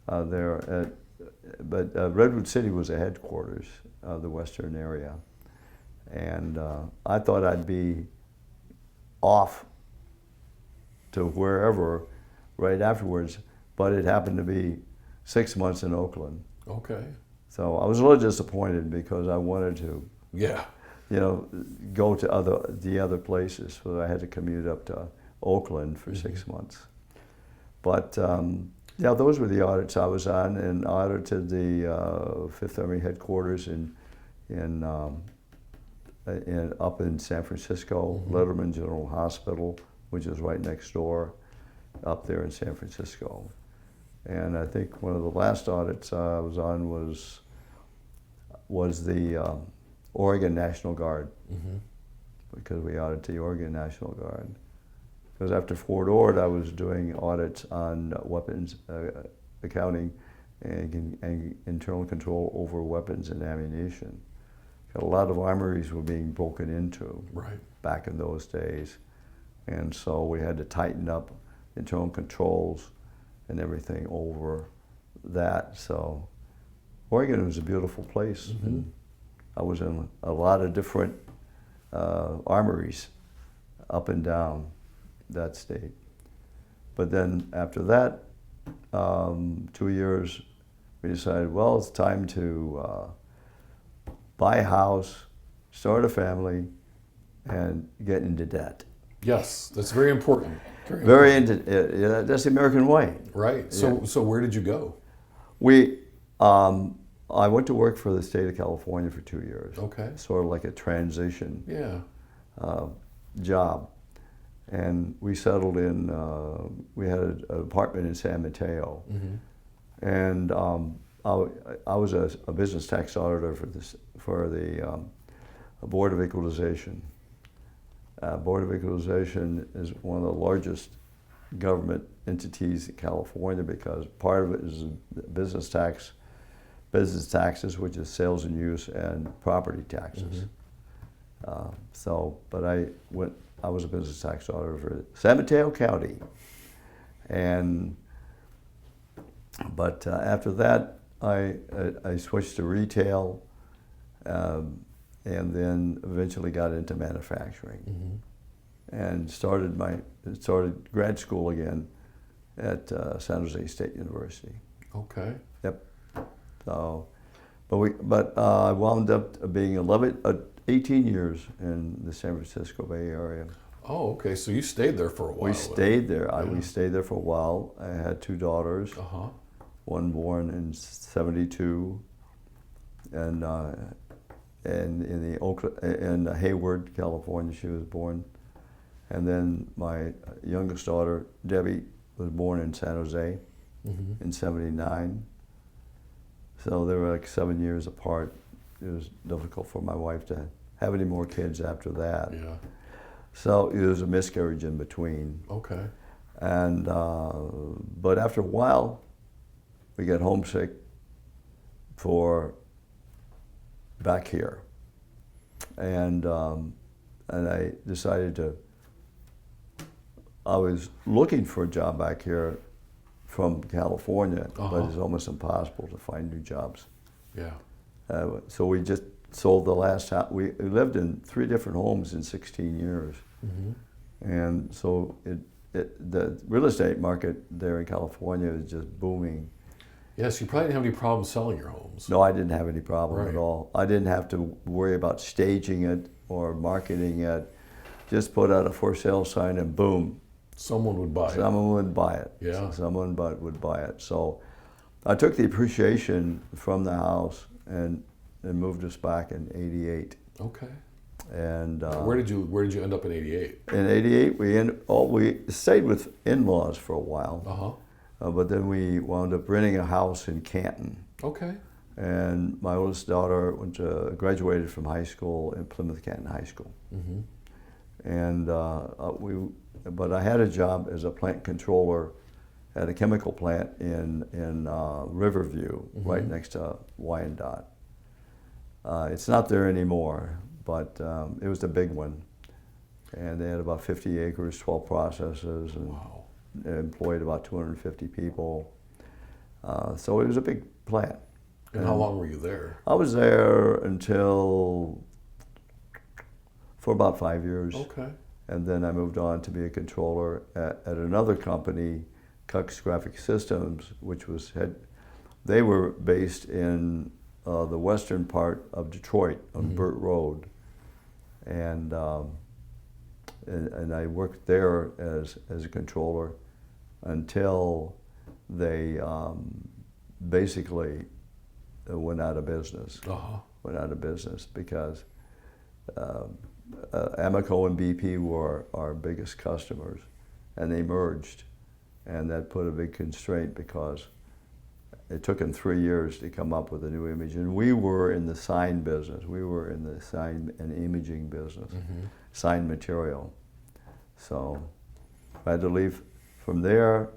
Speaker 2: But Redwood City was the headquarters of the Western area. And I thought I'd be off to wherever right afterwards, but it happened to be 6 months in Oakland.
Speaker 1: Okay.
Speaker 2: So I was a little disappointed, because I wanted to,
Speaker 1: Yeah.
Speaker 2: go to the other places. So I had to commute up to Oakland for 6 months. But yeah, those were the audits I was on, and audited the 5th Army headquarters up in San Francisco, Letterman General Hospital, which is right next door up there in San Francisco. And I think one of the last audits I was on was the Oregon National Guard, because we audited the Oregon National Guard. Because after Fort Ord, I was doing audits on weapons accounting and internal control over weapons and ammunition. A lot of armories were being broken into back in those days. And so we had to tighten up internal controls and everything over that. So Oregon was a beautiful place. And I was in a lot of different armories up and down that state. But then after that, 2 years, we decided, well, it's time to buy a house, start a family, and get into debt.
Speaker 1: Yes, that's very important.
Speaker 2: Very into that's the American way.
Speaker 1: Right. So where did you go?
Speaker 2: I went to work for the state of California for 2 years.
Speaker 1: Okay.
Speaker 2: Sort of like a transition
Speaker 1: Yeah.
Speaker 2: job. And we settled in, we had an apartment in San Mateo. And I was a business tax auditor for the Board of Equalization. Board of Equalization is one of the largest government entities in California, because part of it is business taxes, which is sales and use, and property taxes. But I was a business tax auditor for San Mateo County, but after that I switched to retail, and then eventually got into manufacturing, and started grad school again at San Jose State University.
Speaker 1: Okay.
Speaker 2: Yep. So, but I wound up being 18 years in the San Francisco Bay Area.
Speaker 1: Oh, okay. So you stayed there for a while.
Speaker 2: We stayed there. We stayed there for a while. I had 2 daughters. One born in '72, and in Hayward, California, she was born. And then my youngest daughter, Debbie, was born in San Jose in '79. So they were like 7 years apart. It was difficult for my wife to have any more kids after that.
Speaker 1: Yeah.
Speaker 2: So it was a miscarriage in between.
Speaker 1: Okay.
Speaker 2: And but after a while, we got homesick for back here, and I decided to. I was looking for a job back here from California, but it's almost impossible to find new jobs.
Speaker 1: Yeah.
Speaker 2: So we just sold the last house. We lived in 3 different homes in 16 years, and so the real estate market there in California is just booming.
Speaker 1: Yes, you probably didn't have any problem selling your homes.
Speaker 2: No, I didn't have any problem at all. I didn't have to worry about staging it or marketing it. Just put out a for sale sign and boom.
Speaker 1: Someone would buy it.
Speaker 2: Someone would buy it.
Speaker 1: Yeah.
Speaker 2: Someone would buy it. So I took the appreciation from the house and moved us back in '88.
Speaker 1: Okay.
Speaker 2: And
Speaker 1: where did you end up in '88?
Speaker 2: In '88, we stayed with in-laws for a while. But then we wound up renting a house in Canton. Okay. And my oldest daughter graduated from high school in Plymouth Canton High School. And but I had a job as a plant controller at a chemical plant in Riverview, right next to Wyandotte. It's not there anymore, but it was the big one. And they had about 50 acres, 12 processes, and employed about 250 people. So it was a big plant.
Speaker 1: And how long were you there?
Speaker 2: I was there for about 5 years.
Speaker 1: Okay.
Speaker 2: And then I moved on to be a controller at another company, Cux Graphic Systems, which they were based in the western part of Detroit on Burt Road. And I worked there as a controller until they basically went out of business. Went out of business because Amoco and BP were our biggest customers, and they merged, and that put a big constraint because it took them 3 years to come up with a new image. And we were in the sign business. We were in the sign and imaging business, sign material. So I had to leave. From there,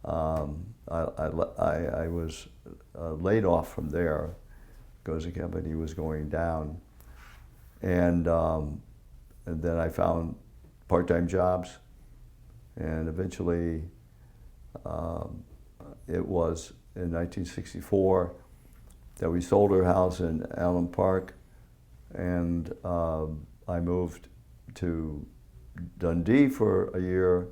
Speaker 2: I was laid off from there because the company was going down. And then I found part-time jobs, and eventually it was in 1964 that we sold our house in Allen Park, and I moved to Dundee for a year,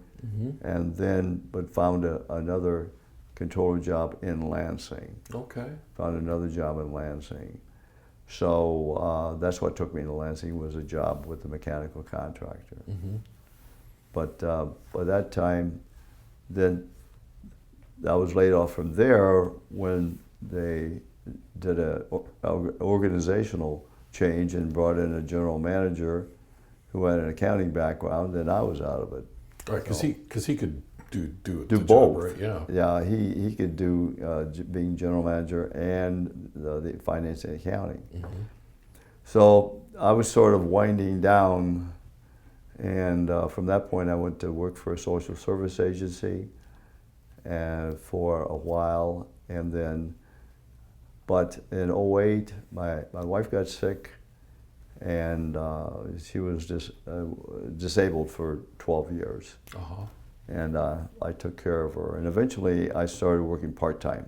Speaker 2: and then but found another controller job in Lansing.
Speaker 1: Okay.
Speaker 2: Found another job in Lansing. So that's what took me to Lansing, was a job with the mechanical contractor. But by that time, then I was laid off from there when they did a organizational change and brought in a general manager who had an accounting background, and I was out of it.
Speaker 1: Right, because he could do
Speaker 2: Do
Speaker 1: the
Speaker 2: both.
Speaker 1: job, right? Yeah.
Speaker 2: Yeah, he could do being general manager and the finance and accounting. So I was sort of winding down, and from that point I went to work for a social service agency for a while, and then, but in '08 my wife got sick, and she was disabled for 12 years. And I took care of her, and eventually I started working part-time.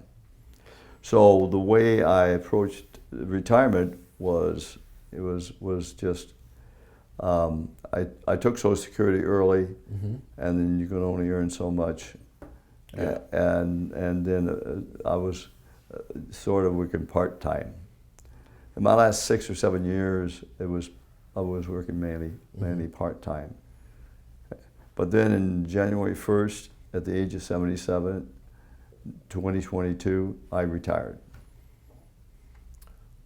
Speaker 2: So the way I approached retirement was just I took Social Security early, and then you can only earn so much.
Speaker 1: Yeah.
Speaker 2: And then I was sort of working part-time. In my last 6 or 7 years, I was working mainly part-time. But then in January 1st, at the age of 77, 2022, I retired.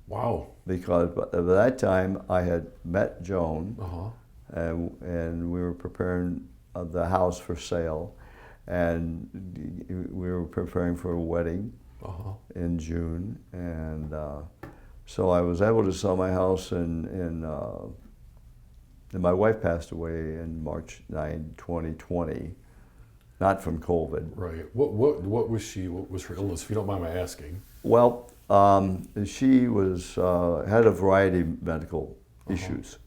Speaker 1: Wow.
Speaker 2: Because by that time I had met Joan, and we were preparing the house for sale, and we were preparing for a wedding in June, and so I was able to sell my house, and my wife passed away in March 9, 2020, not from COVID.
Speaker 1: Right. What was her illness, if you don't mind my asking?
Speaker 2: Well, she was had a variety of medical issues.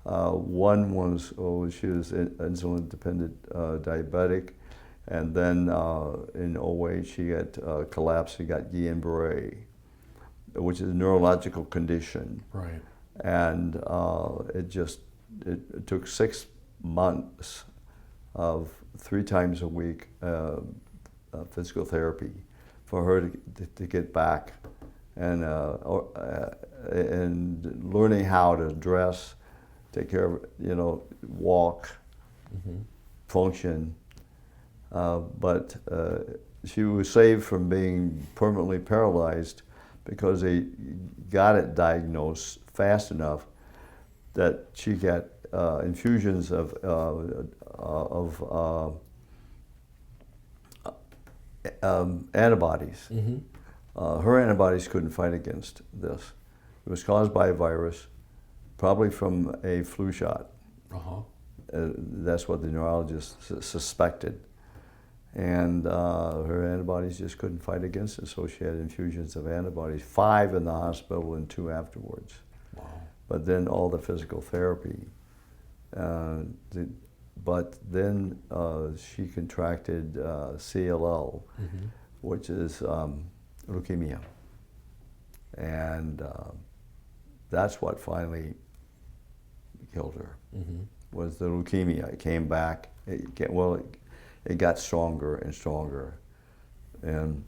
Speaker 2: One was she was insulin-dependent diabetic, and then in '08 she got collapsed and got Guillain-Barré, which is a neurological condition.
Speaker 1: Right.
Speaker 2: And it took 6 months of 3 times a week physical therapy for her to get back, and learning how to dress, take care of, walk, function. But she was saved from being permanently paralyzed because they got it diagnosed fast enough that she got infusions of antibodies. Her antibodies couldn't fight against this. It was caused by a virus, probably from a flu shot. That's what the neurologist suspected. And her antibodies just couldn't fight against it, so she had infusions of antibodies, 5 in the hospital and 2 afterwards.
Speaker 1: Wow.
Speaker 2: But then all the physical therapy. But then she contracted CLL, which is leukemia. And that's what finally killed her, was the leukemia. It came back. It got stronger and stronger. And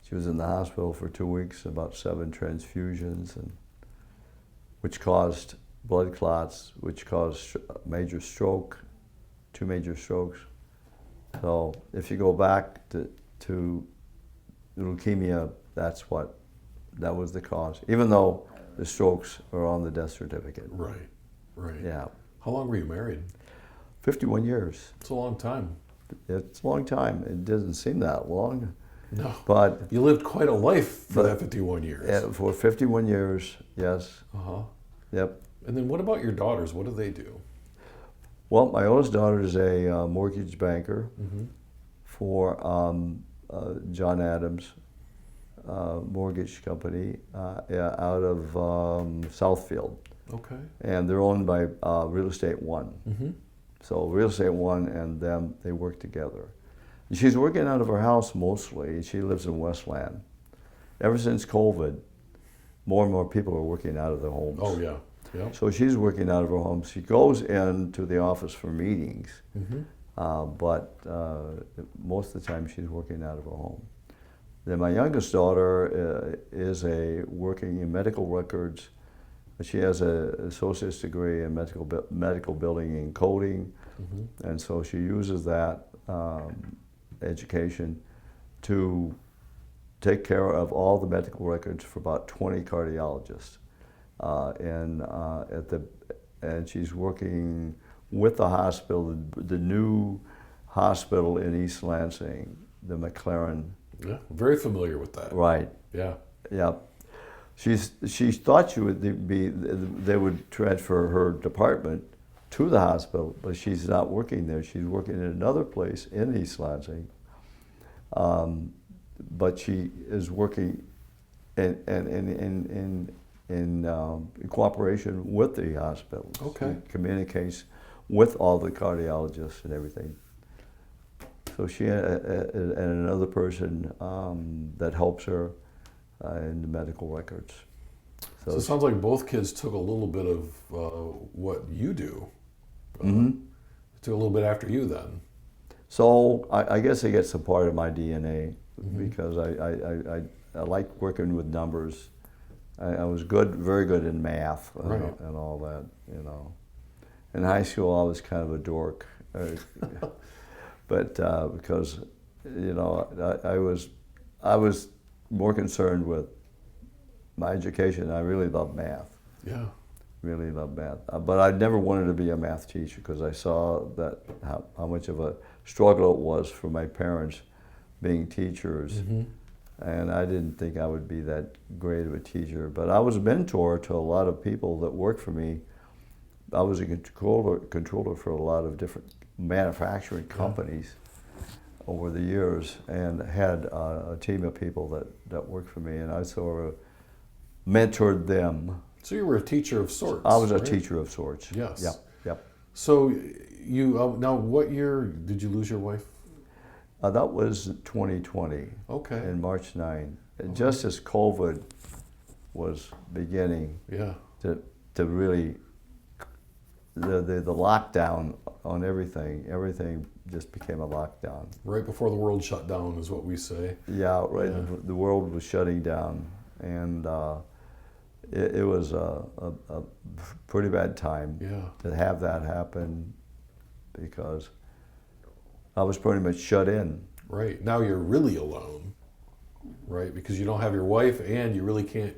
Speaker 2: she was in the hospital for 2 weeks, about 7 transfusions, which caused blood clots, which caused major stroke, 2 major strokes. So if you go back to leukemia, that was the cause, even though the strokes are on the death certificate.
Speaker 1: Right. Right.
Speaker 2: Yeah.
Speaker 1: How long were you married?
Speaker 2: 51 years.
Speaker 1: It's a long time.
Speaker 2: It's a long time. It doesn't seem that long,
Speaker 1: No.
Speaker 2: but
Speaker 1: You lived quite a life for that 51 years.
Speaker 2: for 51 years, yes.
Speaker 1: Uh-huh.
Speaker 2: Yep.
Speaker 1: And then what about your daughters? What do they do?
Speaker 2: Well, my oldest daughter is a mortgage banker
Speaker 1: Mm-hmm.
Speaker 2: for John Adams Mortgage Company yeah, out of Southfield.
Speaker 1: Okay.
Speaker 2: And they're owned by Real Estate One.
Speaker 1: Mm-hmm.
Speaker 2: So Real Estate One and them, they work together. She's working out of her house mostly. She lives in Westland. Ever since COVID, more and more people are working out of their homes.
Speaker 1: Oh, yeah. Yeah.
Speaker 2: So she's working out of her home. She goes into the office for meetings,
Speaker 1: Mm-hmm.
Speaker 2: but most of the time she's working out of her home. Then my youngest daughter is working in medical records. She has an associate's degree in medical building and coding,
Speaker 1: Mm-hmm.
Speaker 2: and so she uses that education to take care of all the medical records for about 20 cardiologists. And she's working with the hospital, the new hospital in East Lansing, the McLaren.
Speaker 1: Yeah. Very familiar with that.
Speaker 2: Right.
Speaker 1: Yeah.
Speaker 2: Yeah. She thought she would be. They would transfer her department to the hospital, but she's not working there. She's working in another place in East Lansing. But she is working in cooperation with the hospital.
Speaker 1: Okay.
Speaker 2: She communicates with all the cardiologists and everything. So she and another person that helps her in the medical records.
Speaker 1: So it sounds like both kids took a little bit of what you do.
Speaker 2: Mm-hmm.
Speaker 1: Took a little bit after you then.
Speaker 2: So I guess it gets a part of my DNA
Speaker 1: Mm-hmm.
Speaker 2: because I like working with numbers. I was very good in math
Speaker 1: Right.
Speaker 2: and all that, you know. In high school, I was kind of a dork, but because, you know, I was more concerned with my education. I really loved math.
Speaker 1: Yeah.
Speaker 2: Really loved math. But I never wanted to be a math teacher because I saw that how much of a struggle it was for my parents being teachers.
Speaker 1: Mm-hmm.
Speaker 2: And I didn't think I would be that great of a teacher. But I was a mentor to a lot of people that worked for me. I was a controller for a lot of different manufacturing companies over the years and had a team of people that worked for me. And I sort of mentored them.
Speaker 1: So you were a teacher of sorts.
Speaker 2: I was a
Speaker 1: right?
Speaker 2: teacher of sorts.
Speaker 1: Yes.
Speaker 2: Yep. Yep.
Speaker 1: So you now, what year did you lose your wife?
Speaker 2: That was 2020.
Speaker 1: Okay.
Speaker 2: In March 9. Just as COVID was beginning
Speaker 1: Yeah.
Speaker 2: to really, the lockdown on everything just became a lockdown.
Speaker 1: Right before the world shut down is what we say.
Speaker 2: Yeah, right.
Speaker 1: Yeah.
Speaker 2: The world was shutting down, and it was a pretty bad time
Speaker 1: Yeah.
Speaker 2: to have that happen because I was pretty much shut in.
Speaker 1: Right. Now you're really alone. Right? Because you don't have your wife and you really can't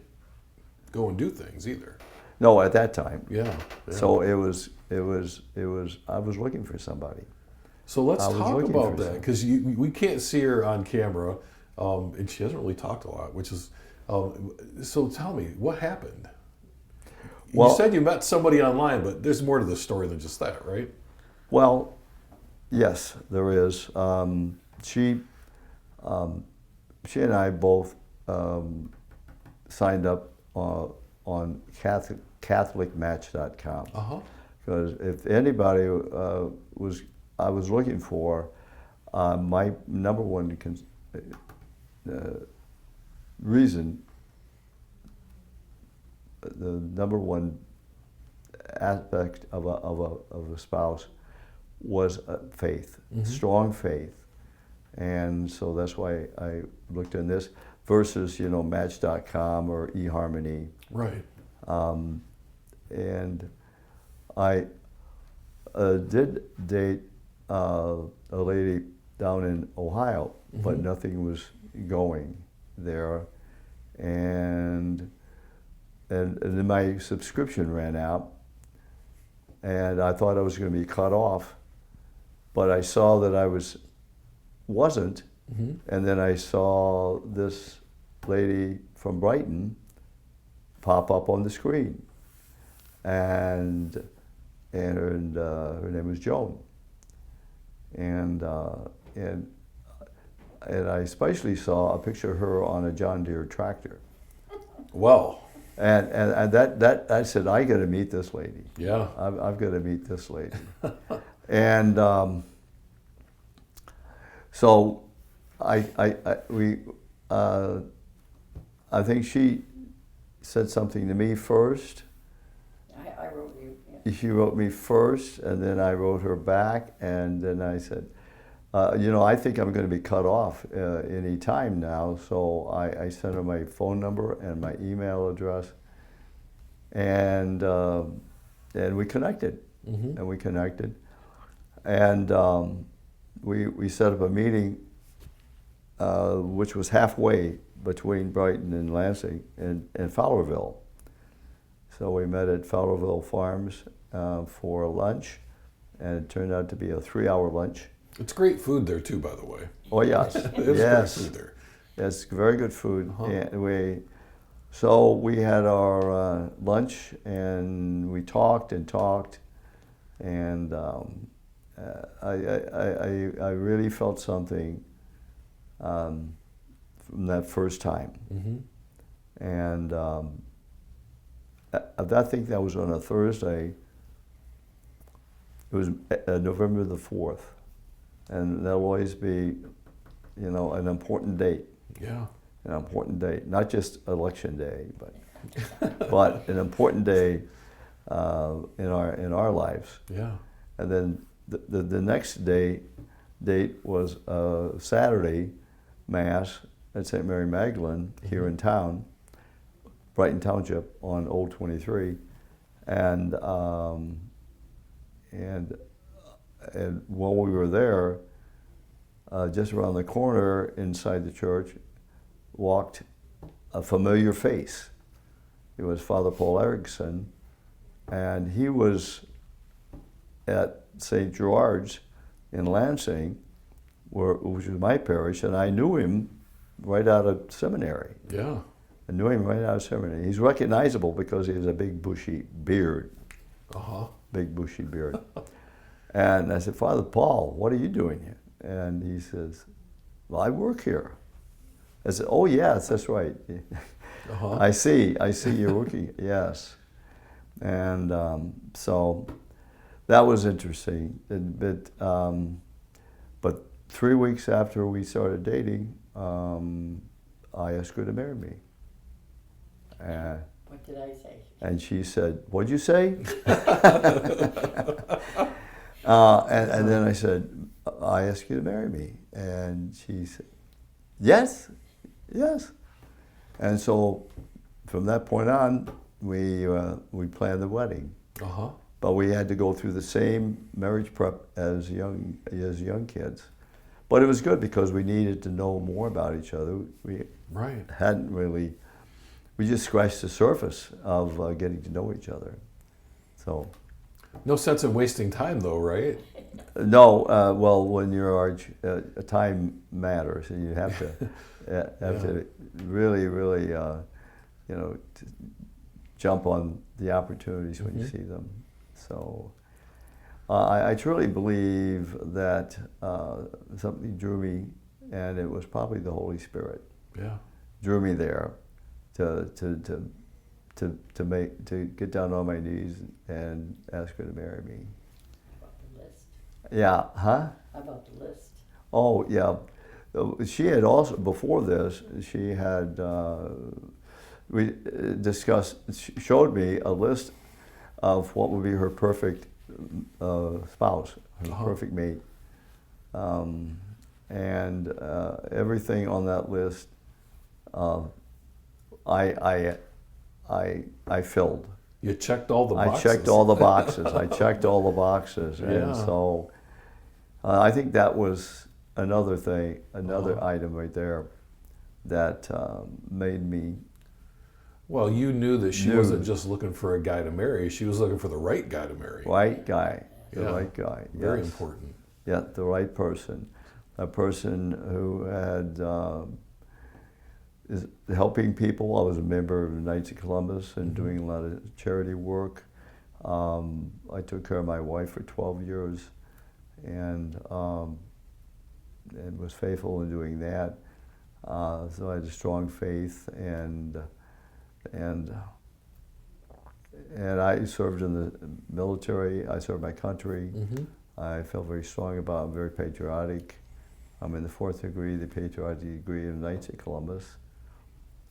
Speaker 1: go and do things either.
Speaker 2: No, at that time.
Speaker 1: Yeah. Yeah.
Speaker 2: So it was. I was looking for somebody.
Speaker 1: So let's
Speaker 2: I was
Speaker 1: talk
Speaker 2: looking
Speaker 1: about
Speaker 2: for
Speaker 1: that because we can't see her on camera, and she hasn't really talked a lot. Which is, so tell me what happened.
Speaker 2: Well,
Speaker 1: you said you met somebody online, but there's more to the story than just that, right?
Speaker 2: Well, yes, there is. She and I both signed up on CatholicMatch.com.
Speaker 1: Uh-huh.
Speaker 2: Because if anybody I was looking for, my number one reason, the number one aspect of a spouse was faith,
Speaker 1: Mm-hmm.
Speaker 2: strong faith. And so that's why I looked in this versus, Match.com or eHarmony.
Speaker 1: Right.
Speaker 2: And I did date a lady down in Ohio, but
Speaker 1: Mhm.
Speaker 2: nothing was going there. And then my subscription ran out. and I thought I was going to be cut off, but I saw that I wasn't, and then I saw this lady from Brighton pop up on the screen, and her name was Joan, and I especially saw a picture of her on a John Deere tractor.
Speaker 1: Well,
Speaker 2: And that I said, I got to meet this lady.
Speaker 1: yeah.
Speaker 2: I've got to meet this lady. And so I think she said something to me first.
Speaker 3: I wrote you. Yeah.
Speaker 2: She wrote me first, and then I wrote her back, and then I said, I think I'm going to be cut off any time now. So I sent her my phone number and my email address, and we connected, and we set up a meeting, which was halfway between Brighton and Lansing and Fowlerville. So we met at Fowlerville Farms for lunch, and it turned out to be a 3-hour lunch.
Speaker 1: It's great food there too, by the way.
Speaker 2: Oh yes,
Speaker 1: It's
Speaker 2: yes,
Speaker 1: great food there.
Speaker 2: yes, very good food. And so we had our lunch, and we talked, and I really felt something from that first time. And I think that was on a Thursday. It was November the 4th. And that'll always be, an important date.
Speaker 1: Yeah.
Speaker 2: An important date, not just election day, but an important day in our lives.
Speaker 1: Yeah.
Speaker 2: And then the next date was Saturday Mass at St. Mary Magdalene here in town, Brighton Township on Old 23, and while we were there, just around the corner inside the church, walked a familiar face. It was Father Paul Erickson, and he was at St. George's in Lansing, which was my parish, and I knew him right out of seminary.
Speaker 1: Yeah.
Speaker 2: I knew him right out of seminary. He's recognizable because he has a big bushy beard. Big bushy beard. And I said, Father Paul, what are you doing here? And he says, well, I work here. I said, oh yes, that's right. I see you're working, yes. And so that was interesting. But 3 weeks after we started dating, I asked her to marry me.
Speaker 3: What did I say?
Speaker 2: And she said, what'd you say? And then I said, I asked you to marry me. And she said, yes. And so from that point on, we planned the wedding. But we had to go through the same marriage prep as young kids. But it was good because we needed to know more about each other. We hadn't really, we just scratched the surface of getting to know each other. So.
Speaker 1: No sense of wasting time though, right?
Speaker 2: No, well, when you're time matters, and you have to to really, jump on the opportunities when you see them. So I truly believe that something drew me, and it was probably the Holy Spirit.
Speaker 1: Yeah.
Speaker 2: Drew me there to get down on my knees and ask her to marry me.
Speaker 3: About the list.
Speaker 2: Yeah, huh?
Speaker 3: About the list.
Speaker 2: Oh, yeah. She had also, before this, she had, we discussed, she showed me a list of what would be her perfect spouse, her perfect mate. And everything on that list, I filled.
Speaker 1: You checked all the boxes.
Speaker 2: I checked all the boxes. And so I think that was another thing, another item right there that made me
Speaker 1: Well, you knew that she
Speaker 2: Knew.
Speaker 1: wasn't just looking for a guy to marry. She was looking for the right guy to marry.
Speaker 2: Right guy, the
Speaker 1: Yeah.
Speaker 2: right guy.
Speaker 1: Very
Speaker 2: yes.
Speaker 1: important.
Speaker 2: Yeah, the right person. A person who had is helping people. I was a member of the Knights of Columbus and doing a lot of charity work. I took care of my wife for 12 years and was faithful in doing that. So I had a strong faith and I served in the military. I served my country. I felt very strong about it. I'm very patriotic. I'm in the 4th degree, the patriotic degree of the Knights of Columbus.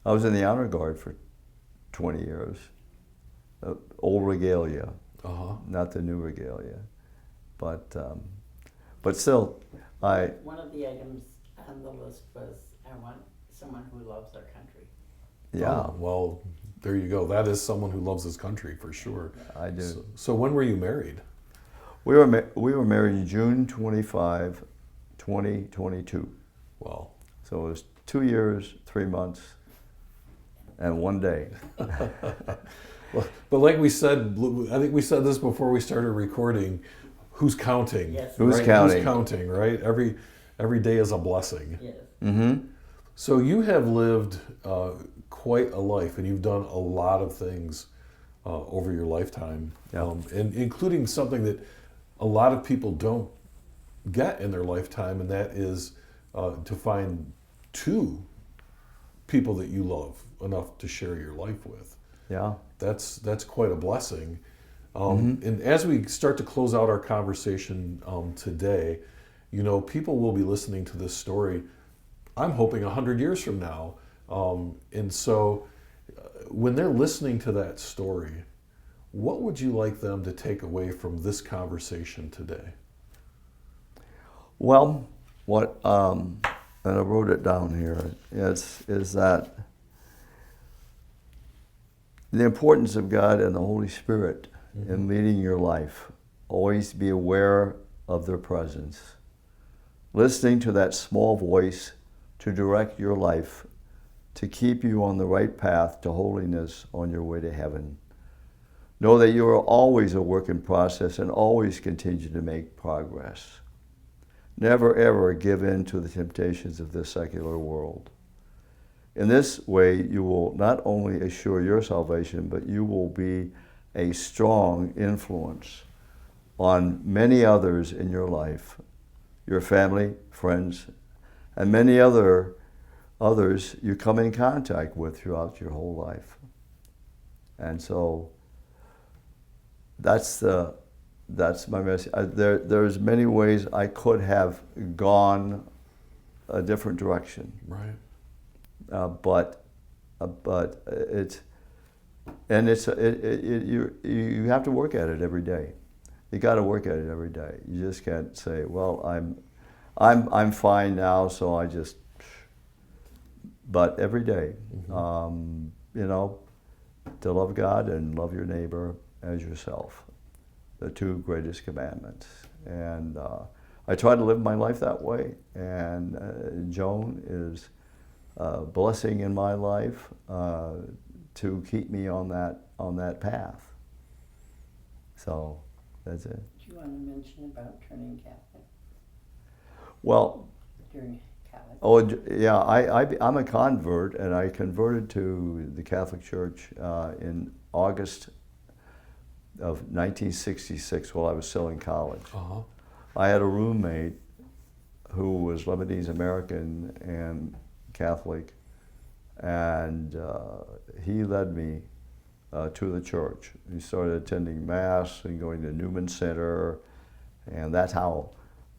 Speaker 2: I was in the Honor Guard for 20 years. Old regalia, not the new regalia. But still,
Speaker 3: One of the items on the list was, I want someone who loves our country.
Speaker 2: yeah,
Speaker 1: Oh, well, there you go. That is someone who loves his country for sure.
Speaker 2: I do.
Speaker 1: So when were you married?
Speaker 2: We were married June 25, 2022.
Speaker 1: Well,
Speaker 2: So it was 2 years, 3 months, and 1 day.
Speaker 1: well, but like we said, I think we said this before we started recording. Who's counting?
Speaker 3: Yes.
Speaker 2: Who's
Speaker 1: right?
Speaker 2: counting?
Speaker 1: Who's counting? Right. Every day is a blessing.
Speaker 3: Yes.
Speaker 2: Mm-hmm.
Speaker 1: So you have lived quite a life, and you've done a lot of things over your lifetime,
Speaker 2: Yeah.
Speaker 1: and including something that a lot of people don't get in their lifetime, and that is to find two people that you love enough to share your life with.
Speaker 2: Yeah.
Speaker 1: That's quite a blessing. And as we start to close out our conversation today, you know, people will be listening to this story, I'm hoping 100 years from now. And so when they're listening to that story, what would you like them to take away from this conversation today?
Speaker 2: Well, what and I wrote it down here is that the importance of God and the Holy Spirit in leading your life. Always be aware of their presence. Listening to that small voice to direct your life, to keep you on the right path to holiness on your way to heaven. Know that you are always a work in process and always continue to make progress. Never ever give in to the temptations of this secular world. In this way, you will not only assure your salvation, but you will be a strong influence on many others in your life, your family, friends, and many others you come in contact with throughout your whole life. And so that's my message. There's many ways I could have gone a different direction.
Speaker 1: Right.
Speaker 2: But you have to work at it every day. You got to work at it every day. You just can't say, well, I'm fine now, so I just. But every day, you know, to love God and love your neighbor as yourself, the two greatest commandments. And I try to live my life that way. And Joan is a blessing in my life to keep me on that path. So that's it.
Speaker 3: Do you want to mention about turning Catholic
Speaker 2: Well,
Speaker 3: during Catholic?
Speaker 2: oh yeah, I'm a convert, and I converted to the Catholic Church in August of 1966 while I was still in college. I had a roommate who was Lebanese American and Catholic, and he led me to the church. He started attending Mass and going to Newman Center, and that's how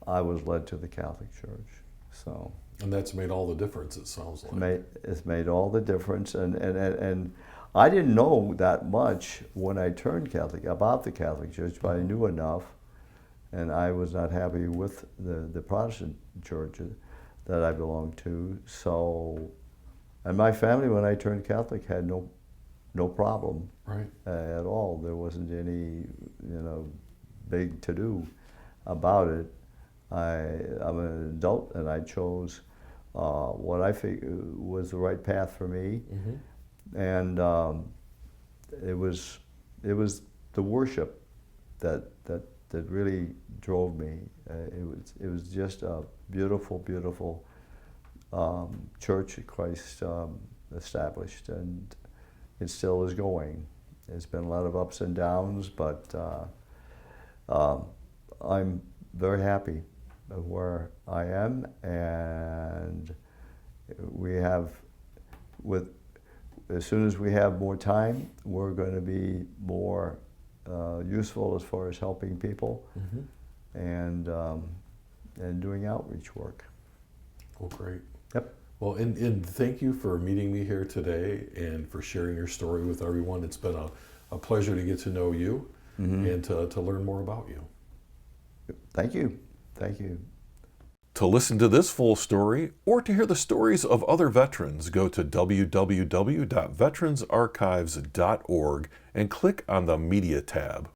Speaker 2: I was led to the Catholic Church. So.
Speaker 1: And that's made all the difference, it sounds like.
Speaker 2: It's made all the difference, and I didn't know that much when I turned Catholic about the Catholic Church, but I knew enough, and I was not happy with the Protestant church that I belonged to. So, and my family, when I turned Catholic, had no problem at all. There wasn't any, big to-do about it. I'm an adult, and I chose what I figured was the right path for me. And it was the worship that really drove me. It was just a beautiful church that Christ established, and it still is going. There's been a lot of ups and downs, but I'm very happy of where I am, and we have, as soon as we have more time, we're going to be more useful as far as helping people and doing outreach work.
Speaker 1: Well, great.
Speaker 2: Yep.
Speaker 1: Well, and thank you for meeting me here today and for sharing your story with everyone. It's been a pleasure to get to know you and to learn more about you.
Speaker 2: Thank you. Thank you.
Speaker 1: To listen to this full story or to hear the stories of other veterans, go to www.veteransarchives.org and click on the Media tab.